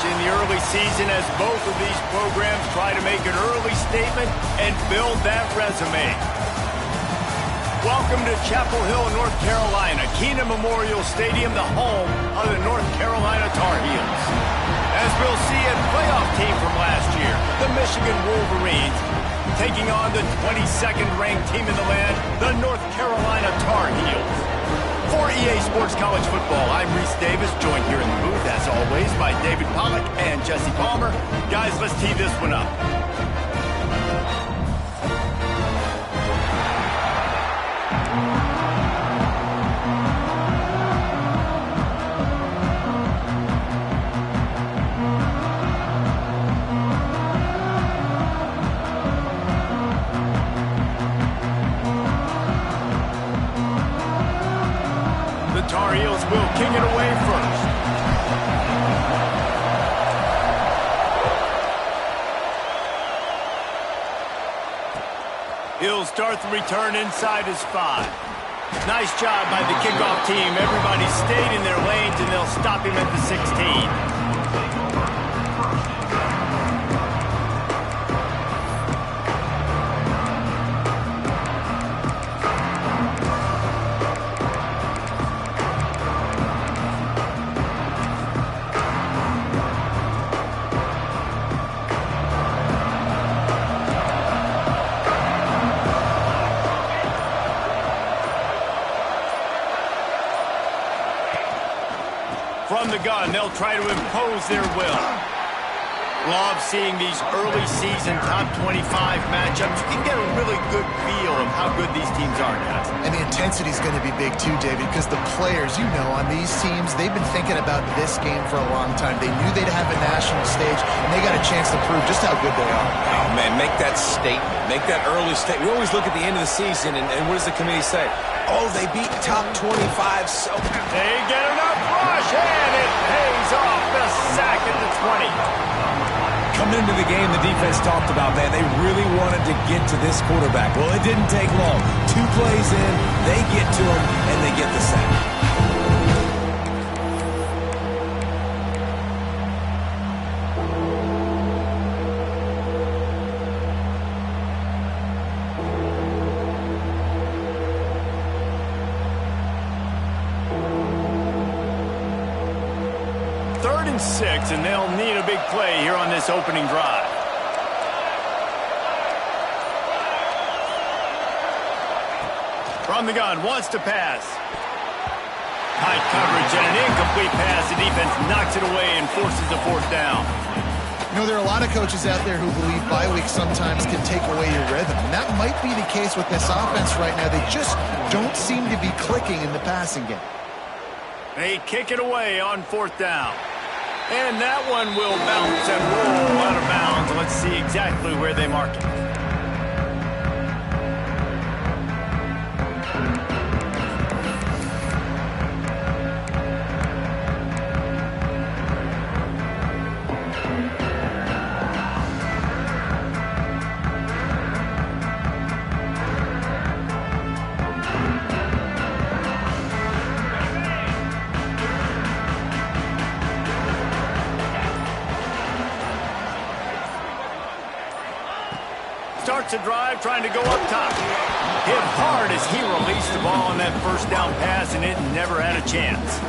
in the early season as both of these programs try to make an early statement and build that resume. Welcome to Chapel Hill, North Carolina, Keenan Memorial Stadium, the home of the North Carolina Tar Heels. As we'll see, a playoff team from last year, the Michigan Wolverines, taking on the 22nd ranked team in the land, the North Carolina Tar Heels. For EA Sports College Football, I'm Reese Davis, joined here in the booth, as always, by David Pollack and Jesse Palmer. Guys, let's tee this one up. Tar Heels will kick it away first. He'll start the return inside his 5. Nice job by the kickoff team. Everybody stayed in their lanes, and they'll stop him at the 16. From the gun, they'll try to impose their will. Love seeing these early season top 25 matchups. You can get a really good feel of how good these teams are, guys. And the intensity is going to be big too, David, because the players, on these teams, they've been thinking about this game for a long time. They knew they'd have a national stage, and they got a chance to prove just how good they are. Oh, man, make that statement. Make that early statement. We always look at the end of the season, and what does the committee say? Oh, they beat top 25, so... They get enough rush, and it pays off the sack at the 20. Coming into the game, the defense talked about, man, they really wanted to get to this quarterback. Well, it didn't take long. 2 plays in, they get to him, and they get the sack. Third and 6, and they'll need a big play here on this opening drive. From the gun, wants to pass. Tight coverage and an incomplete pass. The defense knocks it away and forces a 4th down. There are a lot of coaches out there who believe bye weeks sometimes can take away your rhythm. And that might be the case with this offense right now. They just don't seem to be clicking in the passing game. They kick it away on 4th down. And that one will bounce and roll out of bounds. Let's see exactly where they mark it. Starts a drive trying to go up top. Hit hard as he released the ball on that 1st down pass, and it never had a chance.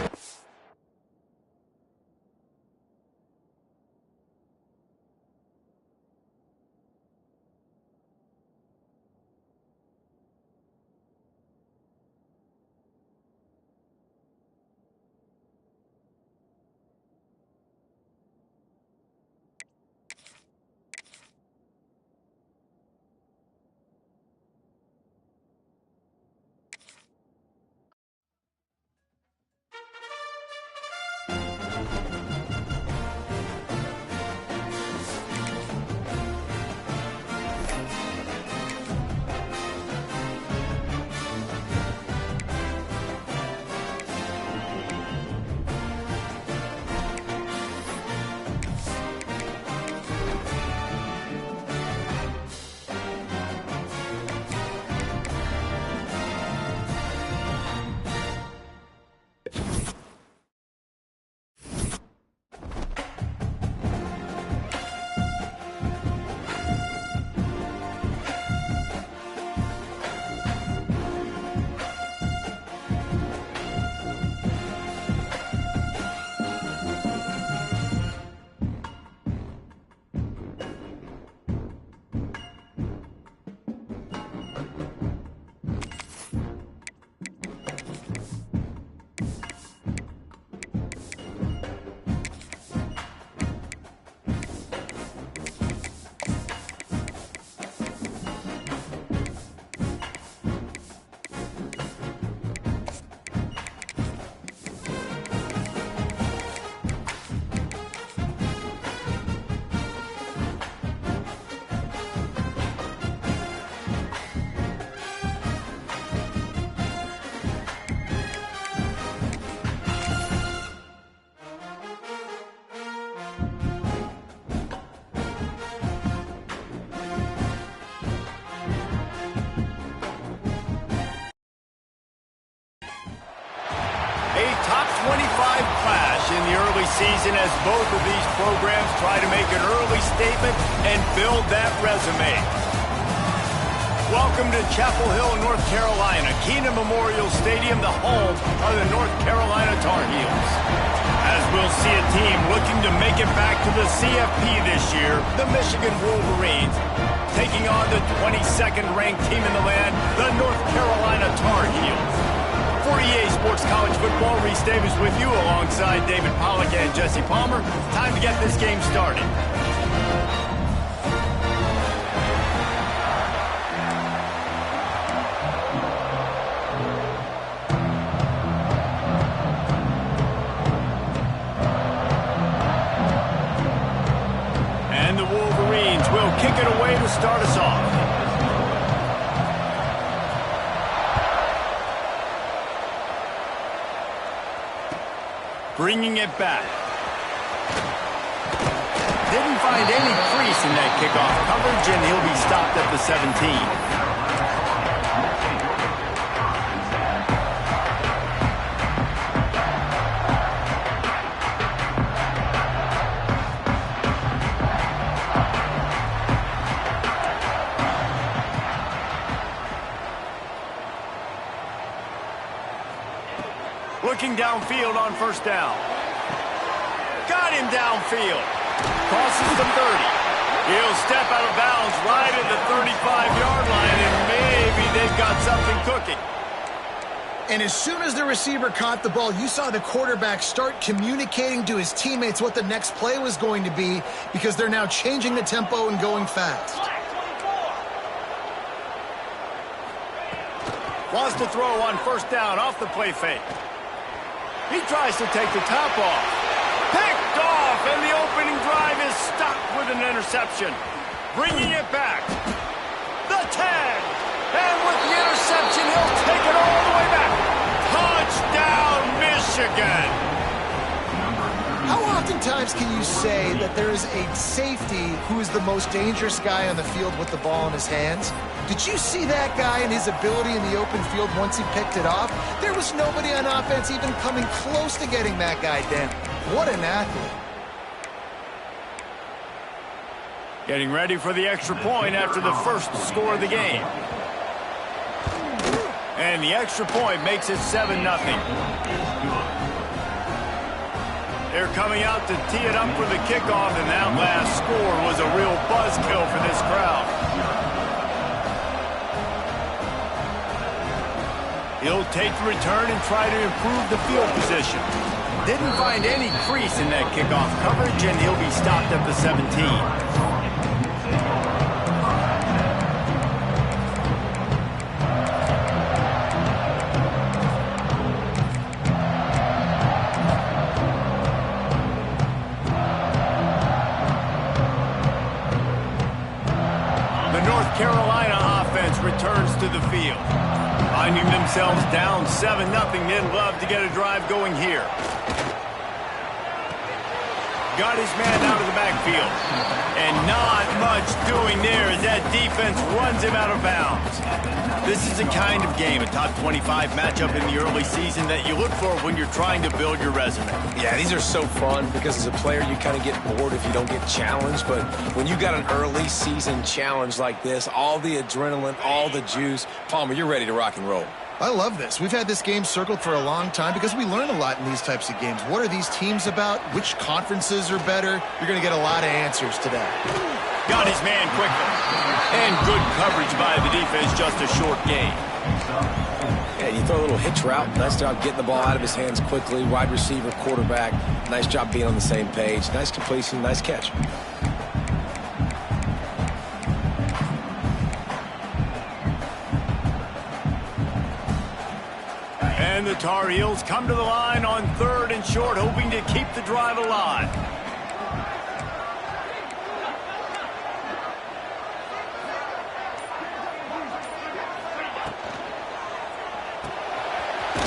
season as both of these programs try to make an early statement and build that resume. Welcome to Chapel Hill, North Carolina, Keenan Memorial Stadium, the home of the North Carolina Tar Heels. As we'll see a team looking to make it back to the CFP this year, the Michigan Wolverines, taking on the 22nd ranked team in the land, the North Carolina Tar Heels. For EA Sports College Football, Reese Davis with you alongside David Pollack and Jesse Palmer. Time to get this game started. And the Wolverines will kick it away to start us off. Bringing it back. Didn't find any crease in that kickoff coverage, and he'll be stopped at the 17. Looking downfield on first down. Got him downfield. Crosses the 30. He'll step out of bounds right at the 35-yard line, and maybe they've got something cooking. And as soon as the receiver caught the ball, you saw the quarterback start communicating to his teammates what the next play was going to be, because they're now changing the tempo and going fast. Wants to throw on first down off the play fake. He tries to take the top off. Picked off, and the opening drive is stopped with an interception. Bringing it back. The tag. And with the interception, he'll take it all the way back. Touchdown, Michigan. How oftentimes can you say that there is a safety who is the most dangerous guy on the field with the ball in his hands? Did you see that guy and his ability in the open field once he picked it off? There was nobody on offense even coming close to getting that guy down. What an athlete. Getting ready for the extra point after the first score of the game. And the extra point makes it 7-0. They're coming out to tee it up for the kickoff, and that last score was a real buzzkill for this crowd. He'll take the return and try to improve the field position. Didn't find any crease in that kickoff coverage, and he'll be stopped at the 17. Carolina offense returns to the field. Finding themselves down 7-0, they'd love to get a drive going here. Got his man out of the backfield. And not much doing there as that defense runs him out of bounds. This is the kind of game, a top 25 matchup in the early season, that you look for when you're trying to build your resume. Yeah, these are so fun because as a player, you kind of get bored if you don't get challenged. But when you got an early season challenge like this, all the adrenaline, all the juice, Palmer, you're ready to rock and roll. I love this. We've had this game circled for a long time because we learn a lot in these types of games. What are these teams about? Which conferences are better? You're going to get a lot of answers today. Got his man quickly. And good coverage by the defense, just a short gain. Yeah, you throw a little hitch route. Nice job getting the ball out of his hands quickly. Wide receiver, quarterback. Nice job being on the same page. Nice completion, nice catch. And the Tar Heels come to the line on 3rd and short, hoping to keep the drive alive.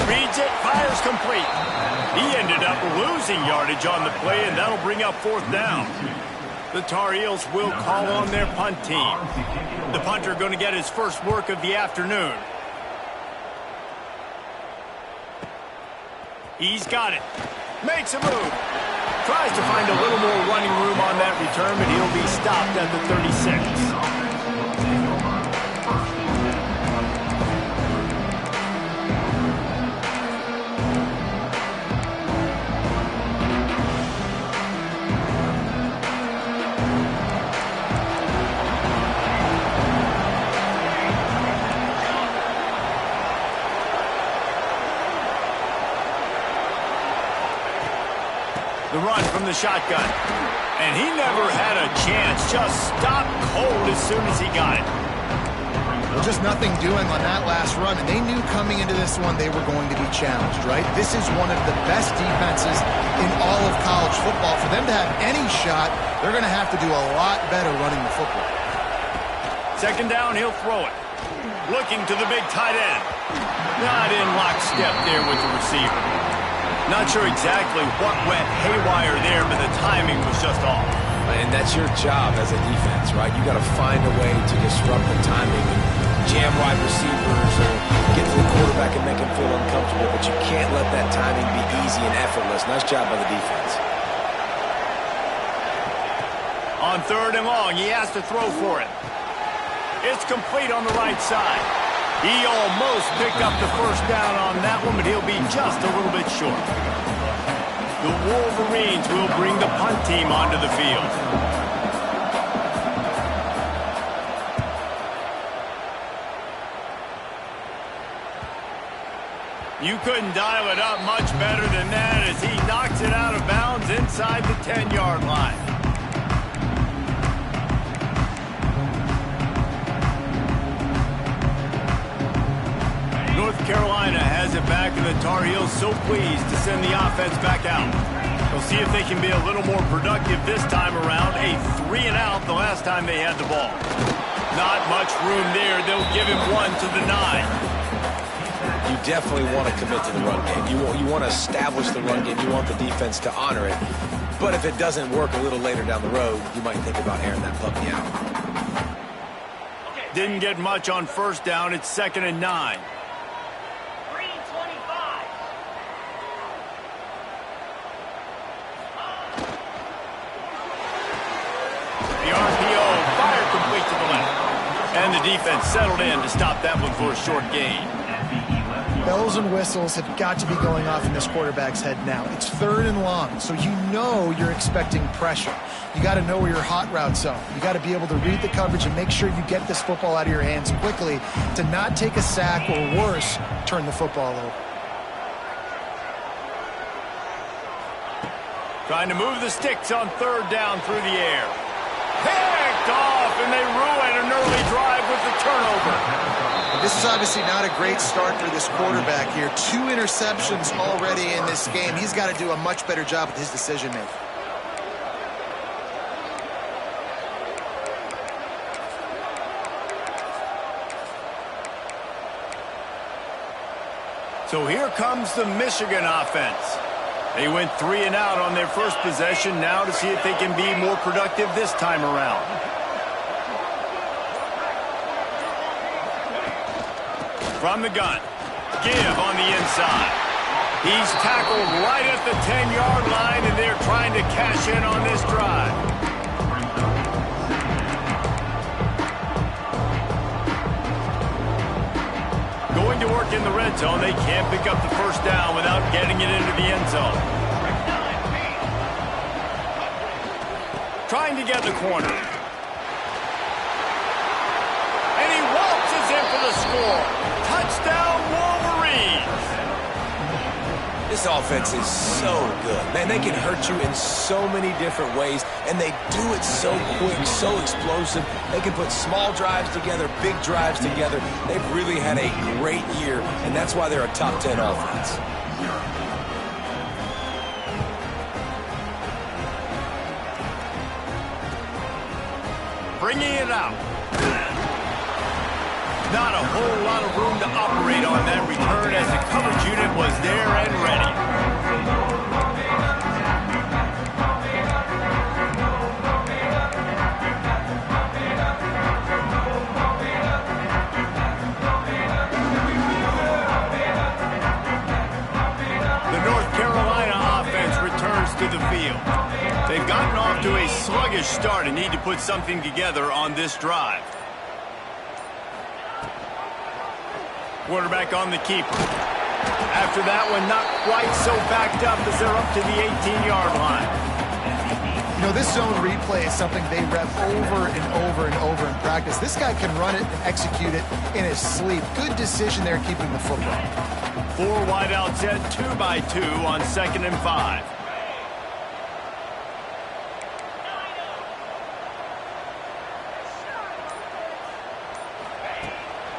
Reads it, fires complete. He ended up losing yardage on the play, and that'll bring up 4th down. The Tar Heels will call on their punt team. The punter going to get his first work of the afternoon. He's got it. Makes a move. Tries to find a little more running room on that return, but he'll be stopped at the 36. The run from the shotgun. And he never had a chance. Just stopped cold as soon as he got it. Well, just nothing doing on that last run. And they knew coming into this one they were going to be challenged, right? This is one of the best defenses in all of college football. For them to have any shot, they're going to have to do a lot better running the football. Second down, he'll throw it. Looking to the big tight end. Not in lockstep there with the receiver. Not sure exactly what went haywire there, but the timing was just off. And that's your job as a defense, right? You got to find a way to disrupt the timing and jam wide receivers or get to the quarterback and make him feel uncomfortable, but you can't let that timing be easy and effortless. Nice job by the defense. On third and long, he has to throw for it. It's complete on the right side. He almost picked up the first down on that one, but he'll be just a little bit short. The Wolverines will bring the punt team onto the field. You couldn't dial it up much better than that as he knocks it out of bounds inside the 10-yard line. North Carolina has it back, and the Tar Heels so pleased to send the offense back out. We'll see if they can be a little more productive this time around. A 3-and-out the last time they had the ball. Not much room there. They'll give him one to the 9. You definitely want to commit to the run game. You want to establish the run game. You want the defense to honor it. But if it doesn't work a little later down the road, you might think about airing that puppy out. Didn't get much on first down. It's 2nd and 9. And the defense settled in to stop that one for a short gain. Bells and whistles have got to be going off in this quarterback's head now. It's 3rd and long, so you know you're expecting pressure. You got to know where your hot routes are. You got to be able to read the coverage and make sure you get this football out of your hands quickly to not take a sack or worse, turn the football over. Trying to move the sticks on 3rd down through the air. Picked off, and they ruin an early drive with the turnover. This is obviously not a great start for this quarterback here. 2 interceptions already in this game. He's got to do a much better job with his decision-making. So here comes the Michigan offense. They went 3-and-out on their first possession, now to see if they can be more productive this time around. From the gun, give on the inside. He's tackled right at the 10-yard line, and they're trying to cash in on this drive. Going to work in the red zone. They can't pick up the first down without getting it into the end zone. Trying to get the corner. And he waltzes in for the score. Touchdown, Wolverines. This offense is so good. Man, they can hurt you in so many different ways, and they do it so quick, so explosive. They can put small drives together, big drives together. They've really had a great year, and that's why they're a top 10 offense. Bringing it out. Not a whole lot of room to operate on that return as the coverage unit was there and ready. The North Carolina offense returns to the field. off to a sluggish start and need to put something together on this drive. Quarterback on the keeper. After that one, not quite so backed up as they're up to the 18-yard line. You know, this zone replay is something they rep over and over and over in practice. This guy can run it and execute it in his sleep. Good decision there keeping the football. 4 wide out set, 2 by 2 on 2nd and 5.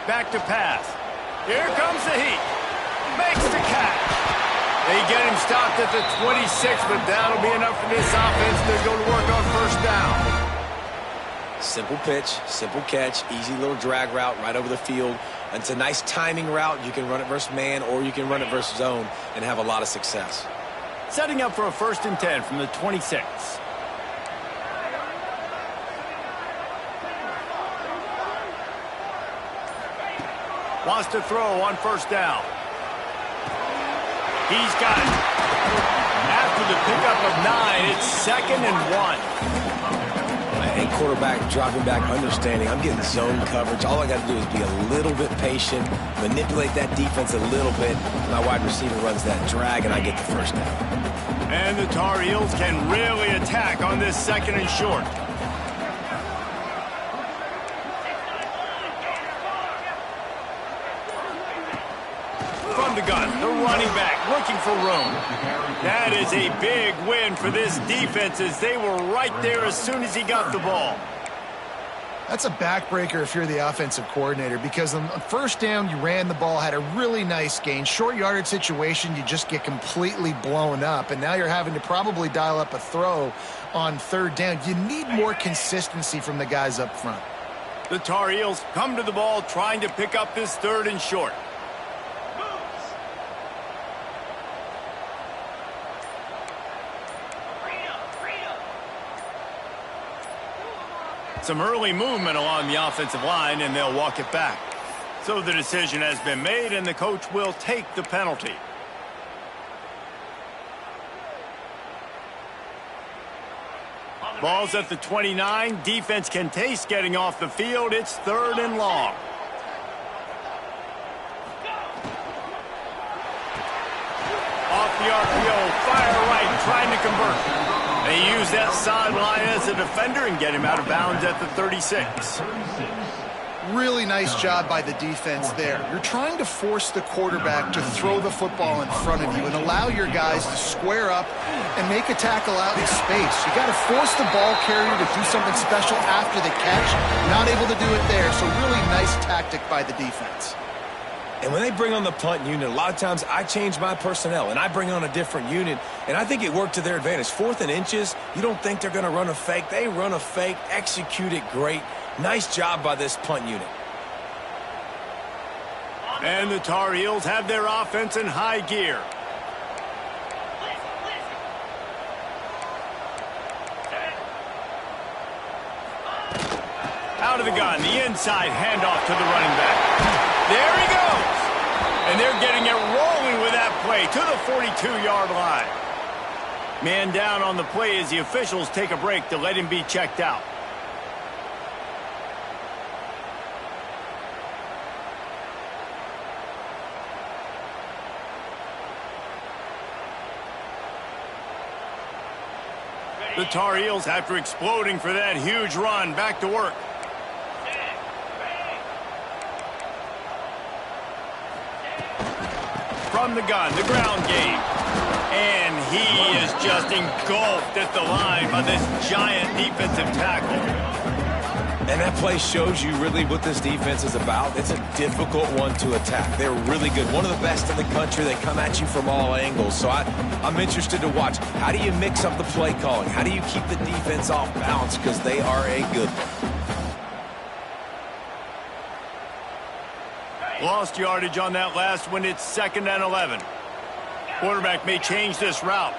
Back to pass. Here comes the heat. Makes the catch. They get him stopped at the 26, but that'll be enough for this offense. They're going to work on 1st down. Simple pitch, simple catch, easy little drag route right over the field. It's a nice timing route. You can run it versus man or you can run it versus zone and have a lot of success. Setting up for a 1st and 10 from the 26. Wants to throw on 1st down. He's got it. After the pickup of 9, it's 2nd and 1. And quarterback dropping back, understanding I'm getting zone coverage. All I got to do is be a little bit patient, manipulate that defense a little bit. My wide receiver runs that drag, and I get the 1st down. And the Tar Heels can really attack on this 2nd and short. From the gun, the running back looking for room. That is a big win for this defense as they were right there as soon as he got the ball. That's a backbreaker if you're the offensive coordinator, because on 1st down, you ran the ball, had a really nice gain. Short yardage situation, you just get completely blown up, and now you're having to probably dial up a throw on 3rd down. You need more consistency from the guys up front. The Tar Heels come to the ball trying to pick up this 3rd and short. Some early movement along the offensive line, and they'll walk it back. So the decision has been made, and the coach will take the penalty. Ball's at the 29. Defense can taste getting off the field. It's 3rd and long. Off the RPO, fire right, trying to convert. They use that sideline as a defender and get him out of bounds at the 36. Really nice job by the defense there. You're trying to force the quarterback to throw the football in front of you and allow your guys to square up and make a tackle out in space. You got to force the ball carrier to do something special after the catch. Not able to do it there, so really nice tactic by the defense. And when they bring on the punt unit, a lot of times I change my personnel and I bring on a different unit, and I think it worked to their advantage. 4th and inches, you don't think they're going to run a fake. They run a fake, execute it great. Nice job by this punt unit. And the Tar Heels have their offense in high gear. Out of the gun, the inside handoff to the running back. There he goes. And they're getting it rolling with that play to the 42-yard line. Man down on the play as the officials take a break to let him be checked out. The Tar Heels, after exploding for that huge run, back to work. From the gun, the ground game. And he is just engulfed at the line by this giant defensive tackle. And that play shows you really what this defense is about. It's a difficult one to attack. They're really good. One of the best in the country. They come at you from all angles. So I'm interested to watch. How do you mix up the play calling? How do you keep the defense off balance? Because they are a good one. Lost yardage on that last one. It's 2nd and 11. Quarterback may change this route.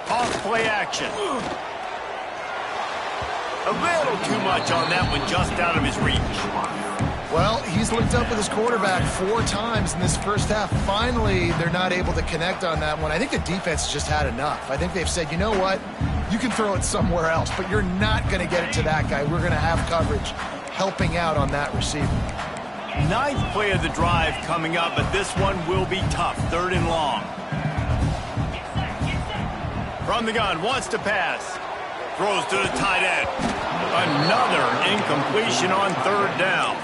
Off play action. A little too much on that one, just out of his reach. Well, he's linked up with his quarterback 4 times in this first half. Finally, they're not able to connect on that one. I think the defense has just had enough. I think they've said, you know what? You can throw it somewhere else, but you're not going to get it to that guy. We're going to have coverage helping out on that receiver. 9th play of the drive coming up, but this one will be tough. 3rd and long. From the gun, wants to pass. Throws to the tight end. Another incompletion on 3rd down.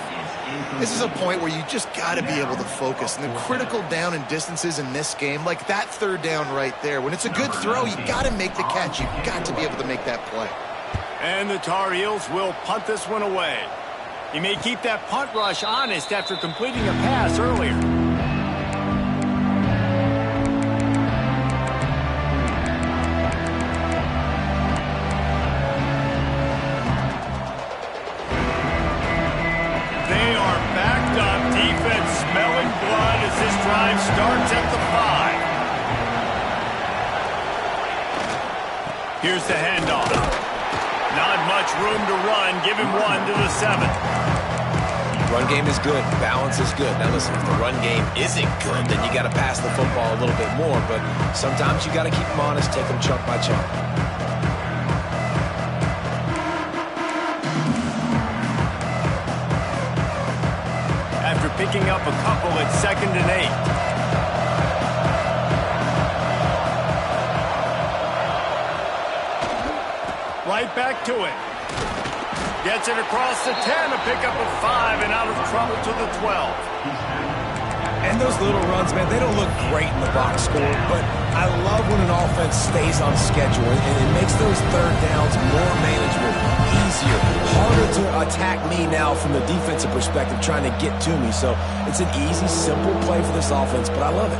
This is a point where you just got to be able to focus. And the critical down and distances in this game, like that 3rd down right there, when it's a good throw, you got to make the catch. You've got to be able to make that play. And the Tar Heels will punt this one away. He may keep that punt rush honest after completing a pass earlier. Smelling blood as this drive starts at the 5. Here's the handoff. Not much room to run. Give him 1 to the 7. Run game is good. Balance is good. Now listen, if the run game isn't good, then you got to pass the football a little bit more. But sometimes you got to keep them honest, take them chunk by chunk. Picking up a couple at 2nd and 8. Right back to it. Gets it across the 10, a pickup of 5, and out of trouble to the 12. And those little runs, man, they don't look great in the box score, but I love when an offense stays on schedule, and it makes those 3rd downs more manageable, easier, harder to attack me now from the defensive perspective trying to get to me. So it's an easy, simple play for this offense, but I love it.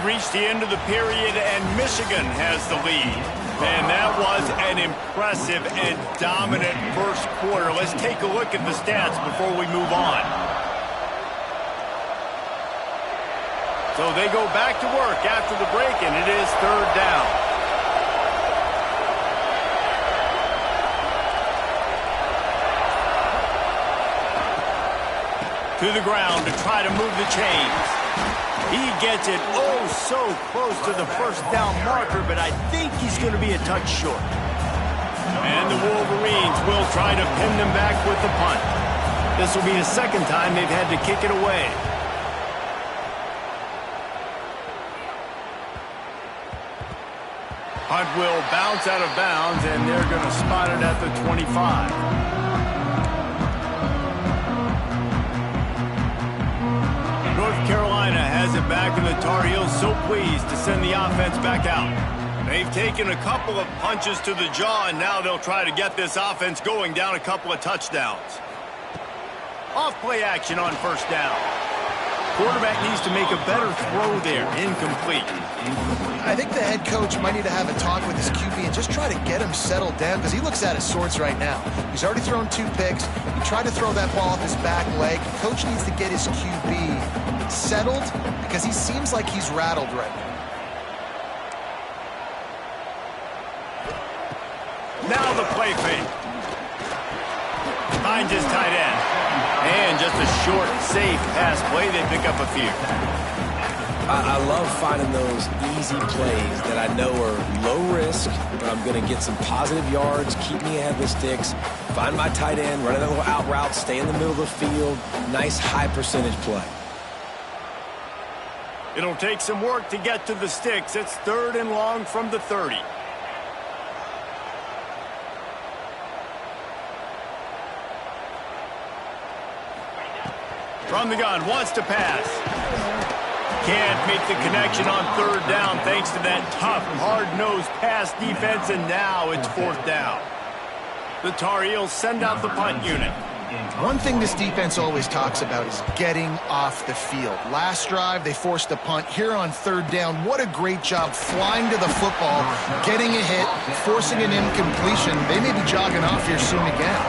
Reached the end of the period, and Michigan has the lead. And that was an impressive and dominant first quarter. Let's take a look at the stats before we move on. So they go back to work after the break, and it is 3rd down. To the ground to try to move the chains. He gets it so close to the first down marker, but I think he's going to be a touch short. And the Wolverines will try to pin them back with the punt. This will be the 2nd time they've had to kick it away. Punt will bounce out of bounds, and they're going to spot it at the 25. North Carolina has it back, and the Tar Heels so pleased to send the offense back out. They've taken a couple of punches to the jaw, and now they'll try to get this offense going down a couple of touchdowns. Off play action on 1st down. Quarterback needs to make a better throw there. Incomplete. I think the head coach might need to have a talk with his QB and just try to get him settled down, because he looks out of sorts right now. He's already thrown 2 picks. He tried to throw that ball off his back leg. Coach needs to get his QB settled, because he seems like he's rattled right now. Now the play fake. Finds his tight end. And just a short, safe pass play. They pick up a few. I love finding those easy plays that I know are low risk, but I'm going to get some positive yards, keep me ahead of the sticks, find my tight end, run a little out route, stay in the middle of the field. Nice high percentage play. It'll take some work to get to the sticks. It's 3rd and long from the 30. From the gun, wants to pass. Can't make the connection on 3rd down thanks to that tough, hard-nosed pass defense, and now it's 4th down. The Tar Heels send out the punt unit. One thing this defense always talks about is getting off the field. Last drive, they forced a punt. Here on 3rd down, what a great job flying to the football, getting a hit, forcing an incompletion. They may be jogging off here soon again.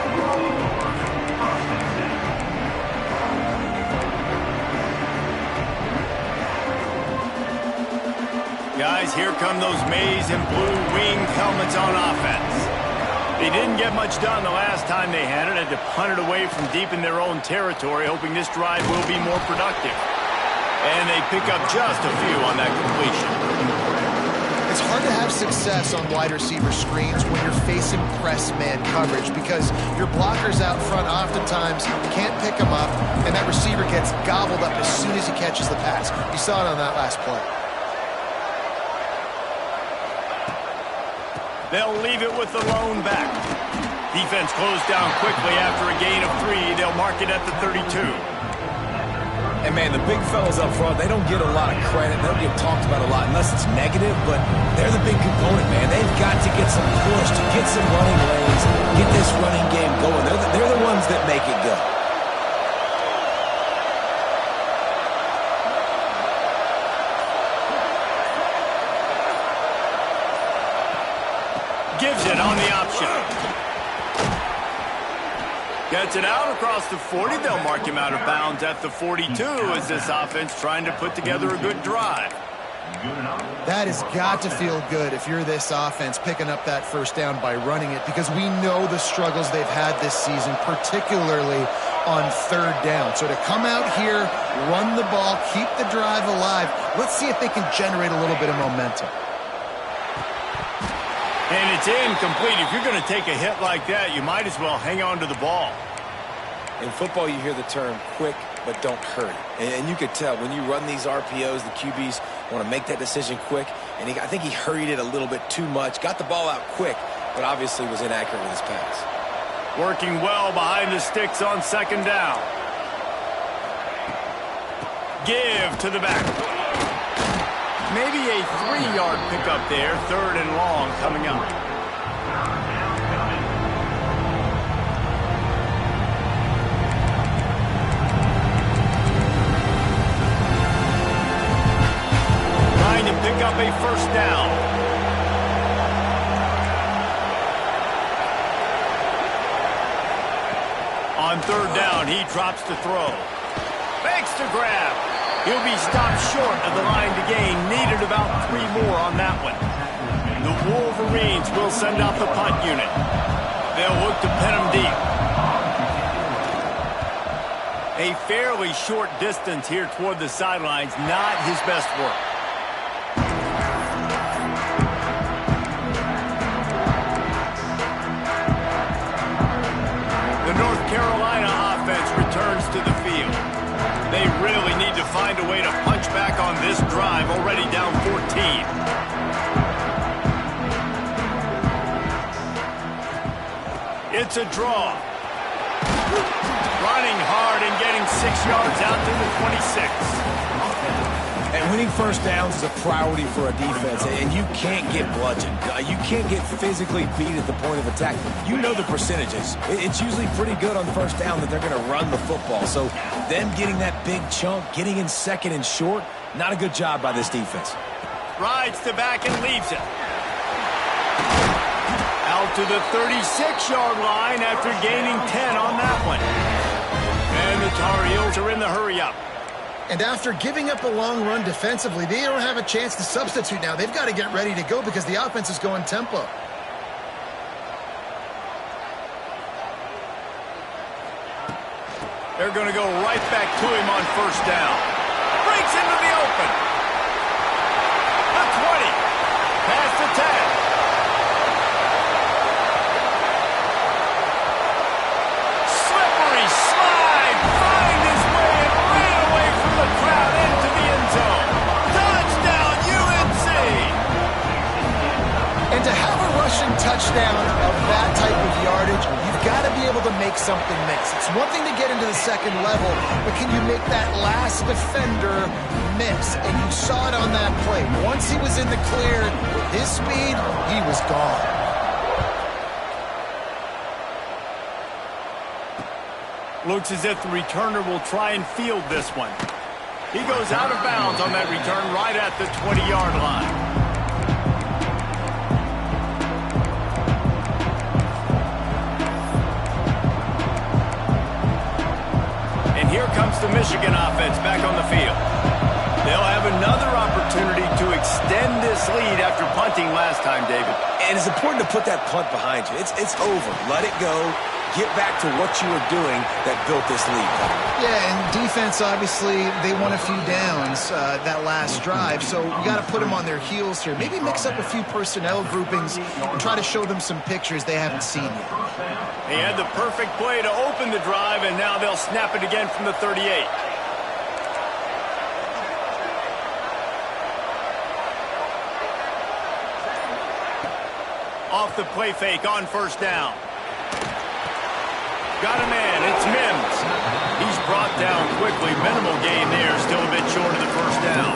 Guys, here come those maize and blue winged helmets on offense. They didn't get much done the last time they had it. Had to punt it away from deep in their own territory, hoping this drive will be more productive. And they pick up just a few on that completion. It's hard to have success on wide receiver screens when you're facing press man coverage because your blockers out front oftentimes can't pick them up, and that receiver gets gobbled up as soon as he catches the pass. You saw it on that last play. They'll leave it with the lone back. Defense closed down quickly after a gain of 3. They'll mark it at the 32. And, man, the big fellas up front, they don't get a lot of credit. They don't get talked about a lot unless it's negative, but they're the big component, man. They've got to get some push, to get some running lanes, get this running game going. They're the ones that make it go. Gives it on the option. Gets it out across the 40. They'll mark him out of bounds at the 42 as this offense trying to put together a good drive. That has got to feel good if you're this offense picking up that first down by running it, because we know the struggles they've had this season, particularly on third down. So to come out here, run the ball, keep the drive alive, let's see if they can generate a little bit of momentum. And it's incomplete. If you're going to take a hit like that, you might as well hang on to the ball. In football, you hear the term quick, but don't hurry. And you could tell when you run these RPOs, the QBs want to make that decision quick. And I think he hurried it a little bit too much. Got the ball out quick, but obviously was inaccurate with his pass. Working well behind the sticks on second down. Give to the back. Maybe a 3-yard pickup there, third and long coming up. Trying to pick up a first down. On third down, he drops to throw. Fakes to grab. He'll be stopped short of the line to gain. Needed about 3 more on that one. The Wolverines will send out the punt unit. They'll look to pin him deep. A fairly short distance here toward the sidelines. Not his best work. The North Carolina offense returns to the field. They really need to find a way to punch back on this drive, already down 14. It's a draw. Running hard and getting 6 yards out to the 26. And winning first downs is a priority for a defense, and you can't get bludgeoned. You can't get physically beat at the point of attack. You know the percentages. It's usually pretty good on first down that they're going to run the football. So them getting that big chunk, getting in second and short, not a good job by this defense. Rides to back and leaves it. Out to the 36-yard line after gaining 10 on that one. And the Tar Heels are in the hurry-up. And after giving up a long run defensively, they don't have a chance to substitute now. They've got to get ready to go because the offense is going tempo. They're going to go right back to him on first down. Breaks into the open. The 20. Past the 10. Slippery slide. Find his way and ran away from the crowd into the end zone. Touchdown, UNC. And to have a rushing touchdown of that type of yardage, you've got to be able to make something miss. It's one thing to get into the second level, but can you make that last defender miss? And you saw it on that play. Once he was in the clear with his speed, he was gone. Looks as if the returner will try and field this one. He goes out of bounds on that return right at the 20-yard line. Here comes the Michigan offense back on the field. They'll have another opportunity to extend this punting last time, David. And it's important to put that punt behind you. It's over. Let it go. Get back to what you were doing that built this lead. Yeah, and defense, obviously, they won a few downs that last drive, so you got to put them on their heels here. Maybe mix up a few personnel groupings and try to show them some pictures they haven't seen yet. They had the perfect play to open the drive, and now they'll snap it again from the 38. Off the play fake on first down. Got a man, it's Mims. He's brought down quickly. Minimal gain there, still a bit short of the first down.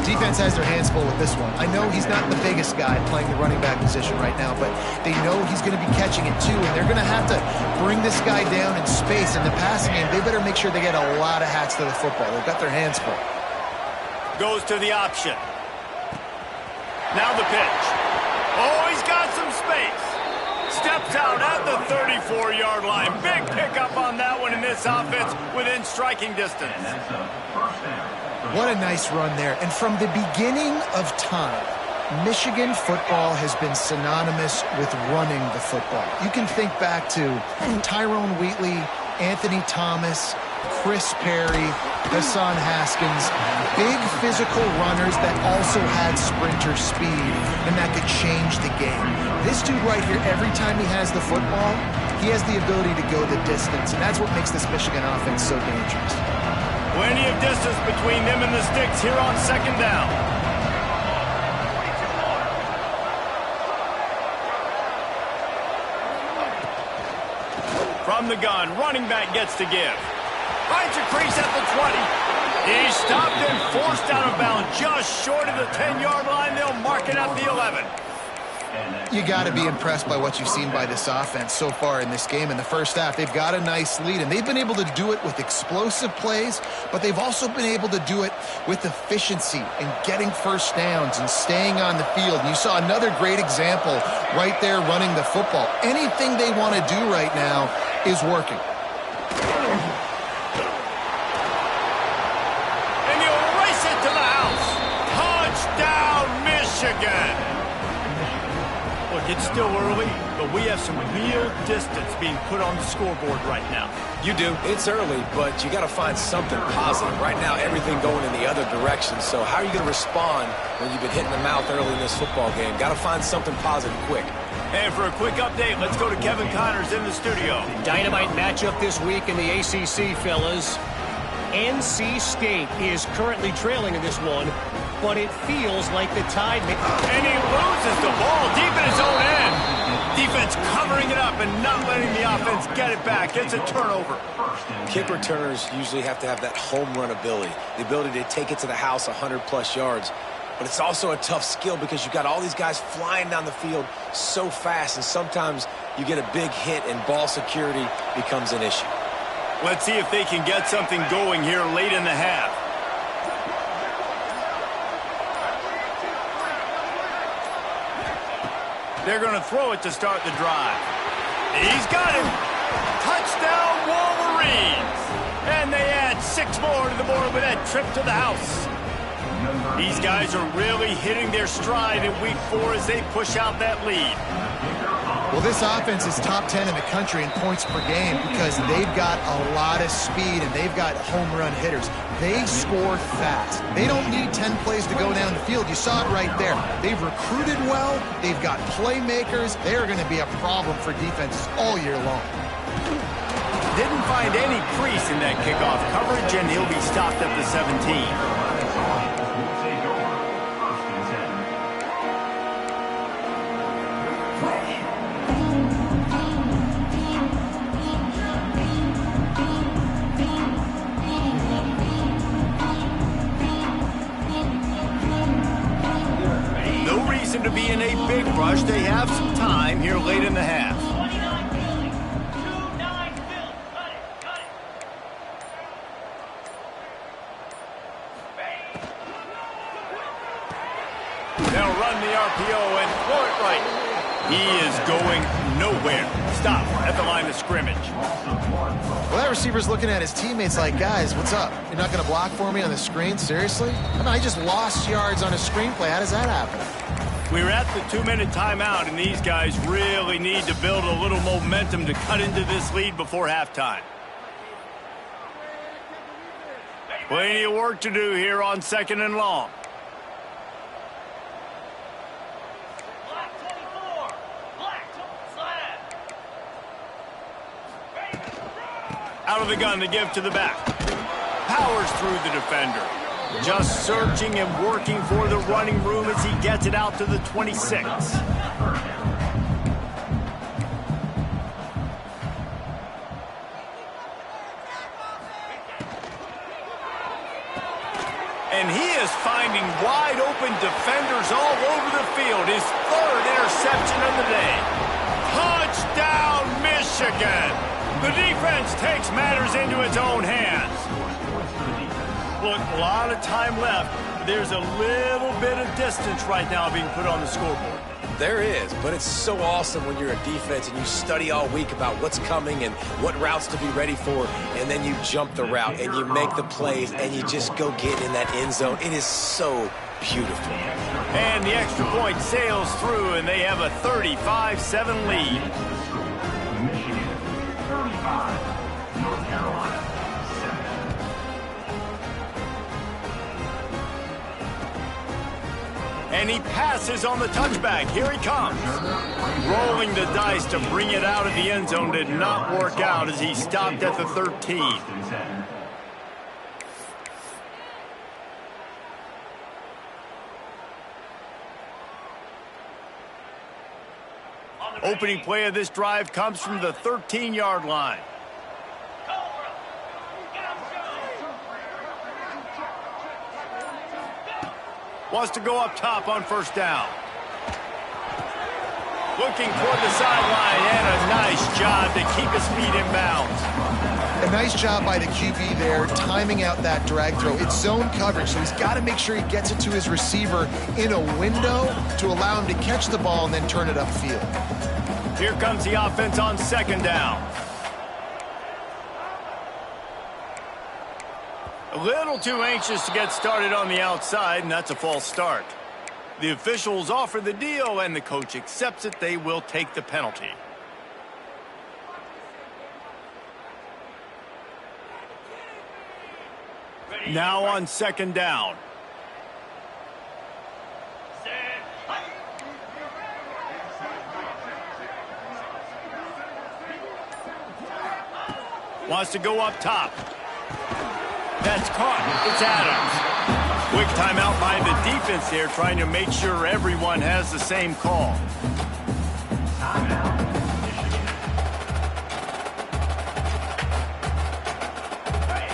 Defense has their hands full with this one. I know he's not the biggest guy playing the running back position right now, but they know he's going to be catching it too, and they're going to have to bring this guy down in space. In the passing game, they better make sure they get a lot of hats to the football. They've got their hands full. Goes to the option. Now the pitch. Oh, he's got some space. Steps out at the 34-yard line. Big pickup on that one in this offense within striking distance. What a nice run there. And from the beginning of time, Michigan football has been synonymous with running the football. You can think back to Tyrone Wheatley, Anthony Thomas, Chris Perry, Hassan Haskins, big physical runners that also had sprinter speed and that could change the game. This dude right here, every time he has the football, he has the ability to go the distance, and that's what makes this Michigan offense so dangerous. Plenty of distance between them and the sticks here on second down. From the gun, running back gets to give. Finds a crease at the 20. He's stopped and forced out of bounds just short of the 10-yard line. They'll mark it at the 11. You got to be impressed by what you've seen by this offense so far in this game. In the first half, they've got a nice lead, and they've been able to do it with explosive plays, but they've also been able to do it with efficiency and getting first downs and staying on the field. And you saw another great example right there running the football. Anything they want to do right now is working. And he'll race it to the house. Touchdown, Michigan. Look, it's still early, but we have some real distance being put on the scoreboard right now. You do. It's early, but you got to find something positive. Right now, everything going in the other direction. So how are you going to respond when you've been hitting the mouth early in this football game? Got to find something positive quick. And for a quick update, let's go to Kevin Connors in the studio. Dynamite matchup this week in the ACC, fellas. NC State is currently trailing in this one, but it feels like the Tide may... And he loses the ball deep in his own end. Defense covering it up and not letting the offense get it back. It's a turnover. Kick returners usually have to have that home run ability, the ability to take it to the house 100-plus yards. But it's also a tough skill because you've got all these guys flying down the field so fast, and sometimes you get a big hit and ball security becomes an issue. Let's see if they can get something going here late in the half. They're going to throw it to start the drive. He's got him. Touchdown, Wolverines. And they add 6 more to the board with that trip to the house. These guys are really hitting their stride in week 4 as they push out that lead. Well, this offense is top 10 in the country in points per game because they've got a lot of speed and they've got home run hitters. They score fast. They don't need 10 plays to go down the field. You saw it right there. They've recruited well. They've got playmakers. They're going to be a problem for defenses all year long. Didn't find any crease in that kickoff coverage, and he'll be stopped at the 17. To be in a big rush. They have some time here late in the half. They'll run the RPO and throw it right. He is going nowhere. Stop at the line of scrimmage. Well, that receiver's looking at his teammates like, guys, what's up? You're not going to block for me on the screen? Seriously? I mean, I just lost yards on a screenplay. How does that happen? We're at the 2-minute timeout, and these guys really need to build a little momentum to cut into this lead before halftime. Plenty of work to do here on 2nd and long. Out of the gun to give to the back. Powers through the defender. Just searching and working for the running room as he gets it out to the 26. And he is finding wide open defenders all over the field. His 3rd interception of the day. Touchdown, Michigan! The defense takes matters into its own hands. Look, a lot of time left. There's a little bit of distance right now being put on the scoreboard. There is, but it's so awesome when you're a defense and you study all week about what's coming and what routes to be ready for, and then you jump the route and you make the plays and you just go get in that end zone. It is so beautiful. And the extra point sails through, and they have a 35-7 lead. Michigan 35, North Carolina 7. And he passes on the touchback. Here he comes. Rolling the dice to bring it out of the end zone did not work out as he stopped at the 13. Opening play of this drive comes from the 13-yard line. Wants to go up top on 1st down. Looking toward the sideline, and a nice job to keep his feet in bounds. A nice job by the QB there, timing out that drag throw. It's zone coverage, so he's got to make sure he gets it to his receiver in a window to allow him to catch the ball and then turn it upfield. Here comes the offense on 2nd down. A little too anxious to get started on the outside, and that's a false start. The officials offer the deal, and the coach accepts it. They will take the penalty. Now on 2nd down. Wants to go up top. That's caught. It's Adams. Quick timeout by the defense there, trying to make sure everyone has the same call.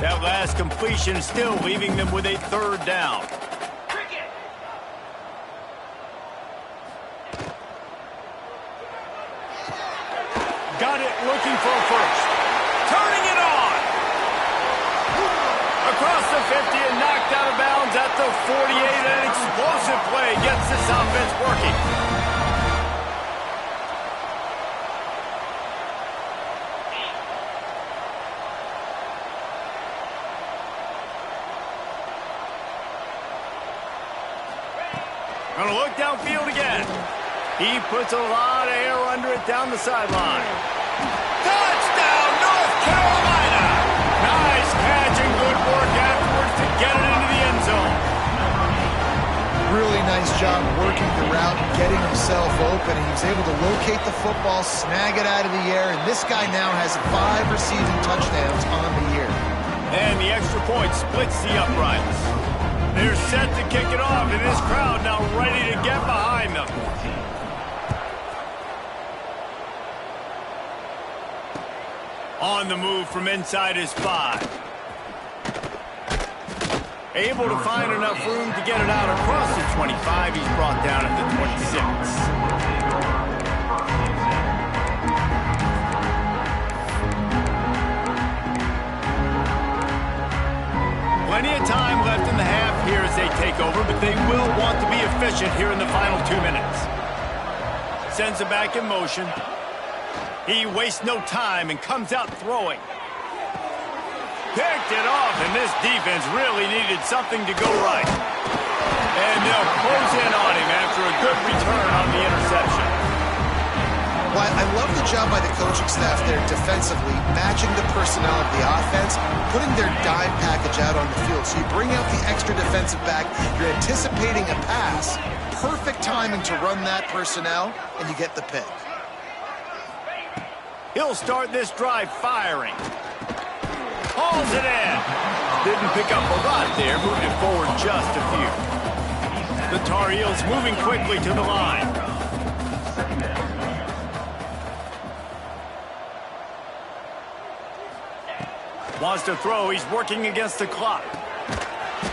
That last completion still leaving them with a 3rd down. Got it, looking for a first. Turning it on! Across the 50 and knocked out of bounds at the 48. An explosive play gets this offense working. Gonna look downfield again. He puts a lot of air under it down the sideline. Touchdown, North Carolina! Nice catch and good work afterwards to get it into the end zone. Really nice job working the route and getting himself open. He was able to locate the football, snag it out of the air, and this guy now has 5 receiving touchdowns on the year. And the extra point splits the uprights. They're set to kick it off, and this crowd now ready to get behind them. On the move from inside his 5. Able to find enough room to get it out across the 25. He's brought down at the 26. Plenty of time left in the half here as they take over, but they will want to be efficient here in the final 2 minutes. Sends it back in motion. He wastes no time and comes out throwing. Picked it off, and this defense really needed something to go right. And they'll close in on him after a a good return on the interception. Well, I love the job by the coaching staff there defensively, matching the personnel of the offense, putting their dime package out on the field. So you bring out the extra defensive back, you're anticipating a pass, perfect timing to run that personnel, and you get the pick. He'll start this drive firing. Hauls it in. Didn't pick up a lot there, moving forward just a few. The Tar Heels moving quickly to the line. Wants to throw. He's working against the clock.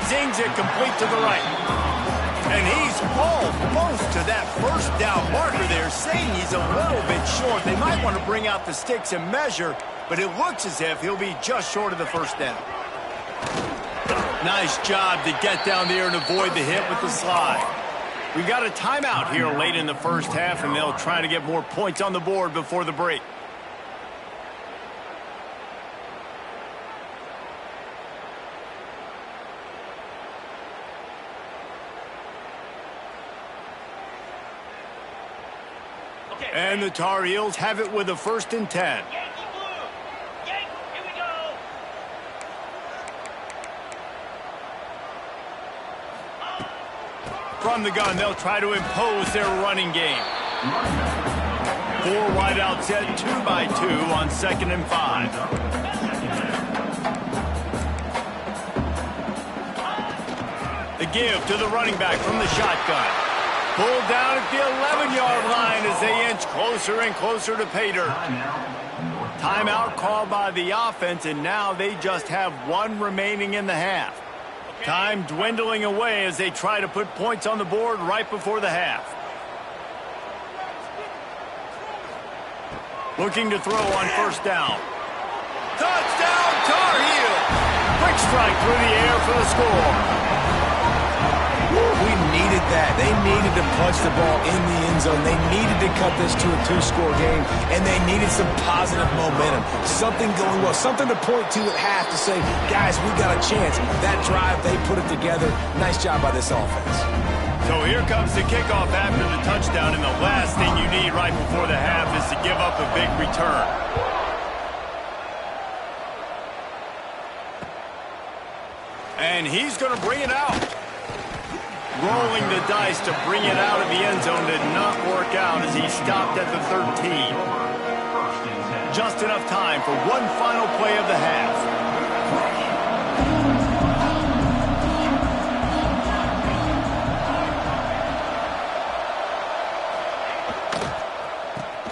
Zings it complete to the right. And he's almost to that first down marker there, saying he's a little bit short. They might want to bring out the sticks and measure, but it looks as if he'll be just short of the first down. Nice job to get down there and avoid the hit with the slide. We got a timeout here late in the first half, and they'll try to get more points on the board before the break. And the Tar Heels have it with a 1st and 10. From the gun, they'll try to impose their running game. 4 wide out set, 2 by 2 on 2nd and 5. The give to the running back from the shotgun. Pulled down at the 11-yard line as they inch closer and closer to pay dirt. Timeout called by the offense, and now they just have 1 remaining in the half. Time dwindling away as they try to put points on the board right before the half. Looking to throw on 1st down. Touchdown, Tar Heels! Quick strike through the air for the score. We needed that. They needed to punch the ball in the end zone. They needed to cut this to a 2-score game, and they needed some positive momentum. Something going well, something to point to at half to say, guys, we got a chance. That drive, they put it together. Nice job by this offense. So here comes the kickoff after the touchdown, and the last thing you need right before the half is to give up a big return. And he's going to bring it out. Rolling the dice to bring it out of the end zone did not work out as he stopped at the 13. Just enough time for one final play of the half.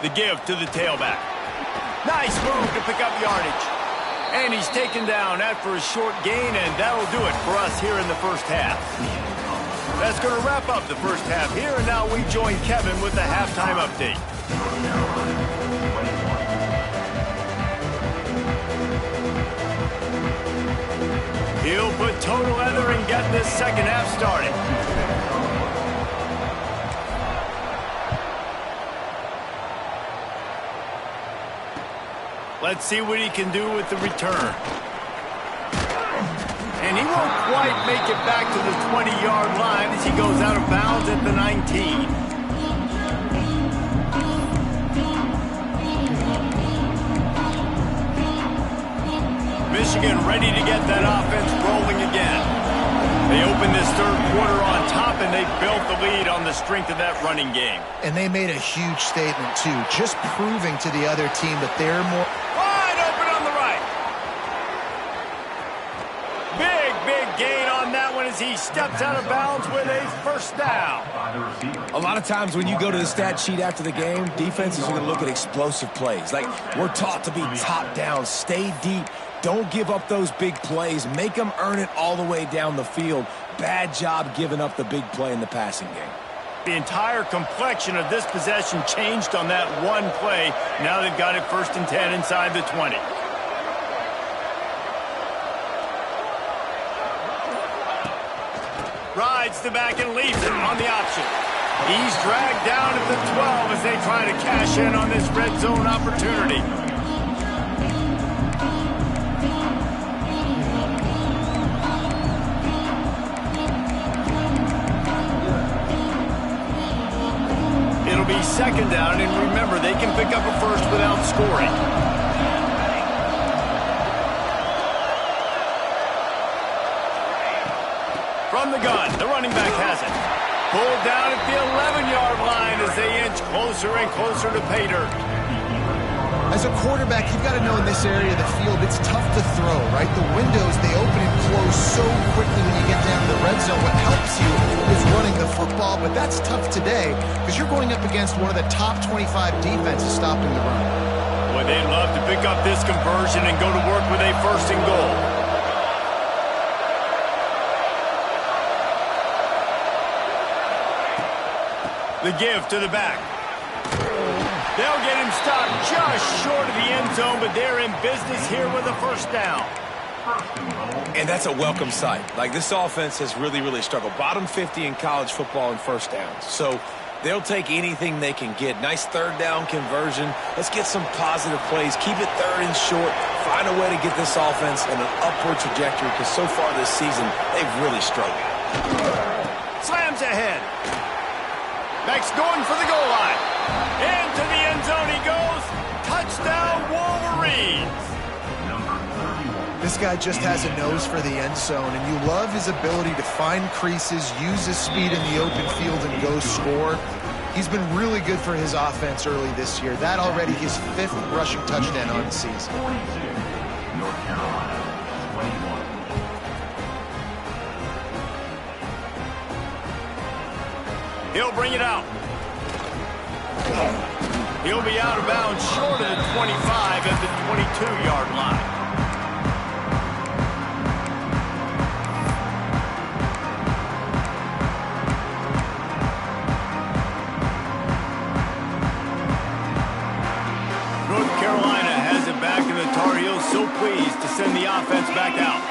The give to the tailback. Nice move to pick up yardage. And he's taken down after a short gain, and that'll do it for us here in the first half. That's going to wrap up the first half here, and now we join Kevin with the halftime update. He'll put total leather and get this second half started. Let's see what he can do with the return. And he won't quite make it back to the 20-yard line as he goes out of bounds at the 19. Michigan ready to get that offense rolling again. They open this third quarter on top, and they built the lead on the strength of that running game. And they made a huge statement, too, just proving to the other team that they're more... Wide open on the right. Big gain on that one as he steps out of bounds with a 1st down. A lot of times when you go to the stat sheet after the game, defenses are going to look at explosive plays. Like, we're taught to be top down, stay deep. Don't give up those big plays. Make them earn it all the way down the field. Bad job giving up the big play in the passing game. The entire complexion of this possession changed on that one play. Now they've got it 1st and 10 inside the 20. Rides the back and leaves it on the option. He's dragged down at the 12 as they try to cash in on this red zone opportunity. second down, and remember, they can pick up a first without scoring. From the gun, the running back has it. Pulled down at the 11-yard line as they inch closer and closer to pay dirt. As a quarterback, you've got to know in this area of the field, it's tough to throw, right? The windows, they open and close so quickly when you get down to the red zone. What helps you is running the football, but that's tough today because you're going up against one of the top 25 defenses stopping the run. Boy, they'd love to pick up this conversion and go to work with a first and goal. The give to the back. They'll get him stopped just short of the end zone, but they're in business here with a first down. And that's a welcome sight. Like, this offense has really, really struggled. Bottom 50 in college football in first downs. So they'll take anything they can get. Nice third down conversion. Let's get some positive plays. Keep it third and short. Find a way to get this offense in an upward trajectory because so far this season, they've really struggled. Slams ahead. Max going for the goal line. Into the end zone he goes. Touchdown, Wolverines. This guy just has a nose for the end zone, and you love his ability to find creases, use his speed in the open field, and go score. He's been really good for his offense early this year. That already his 5th rushing touchdown on the season. 42, North Carolina, 21. He'll bring it out. He'll be out of bounds short of the 25 at the 22-yard line. North Carolina has it back, and the Tar Heels so pleased to send the offense back out.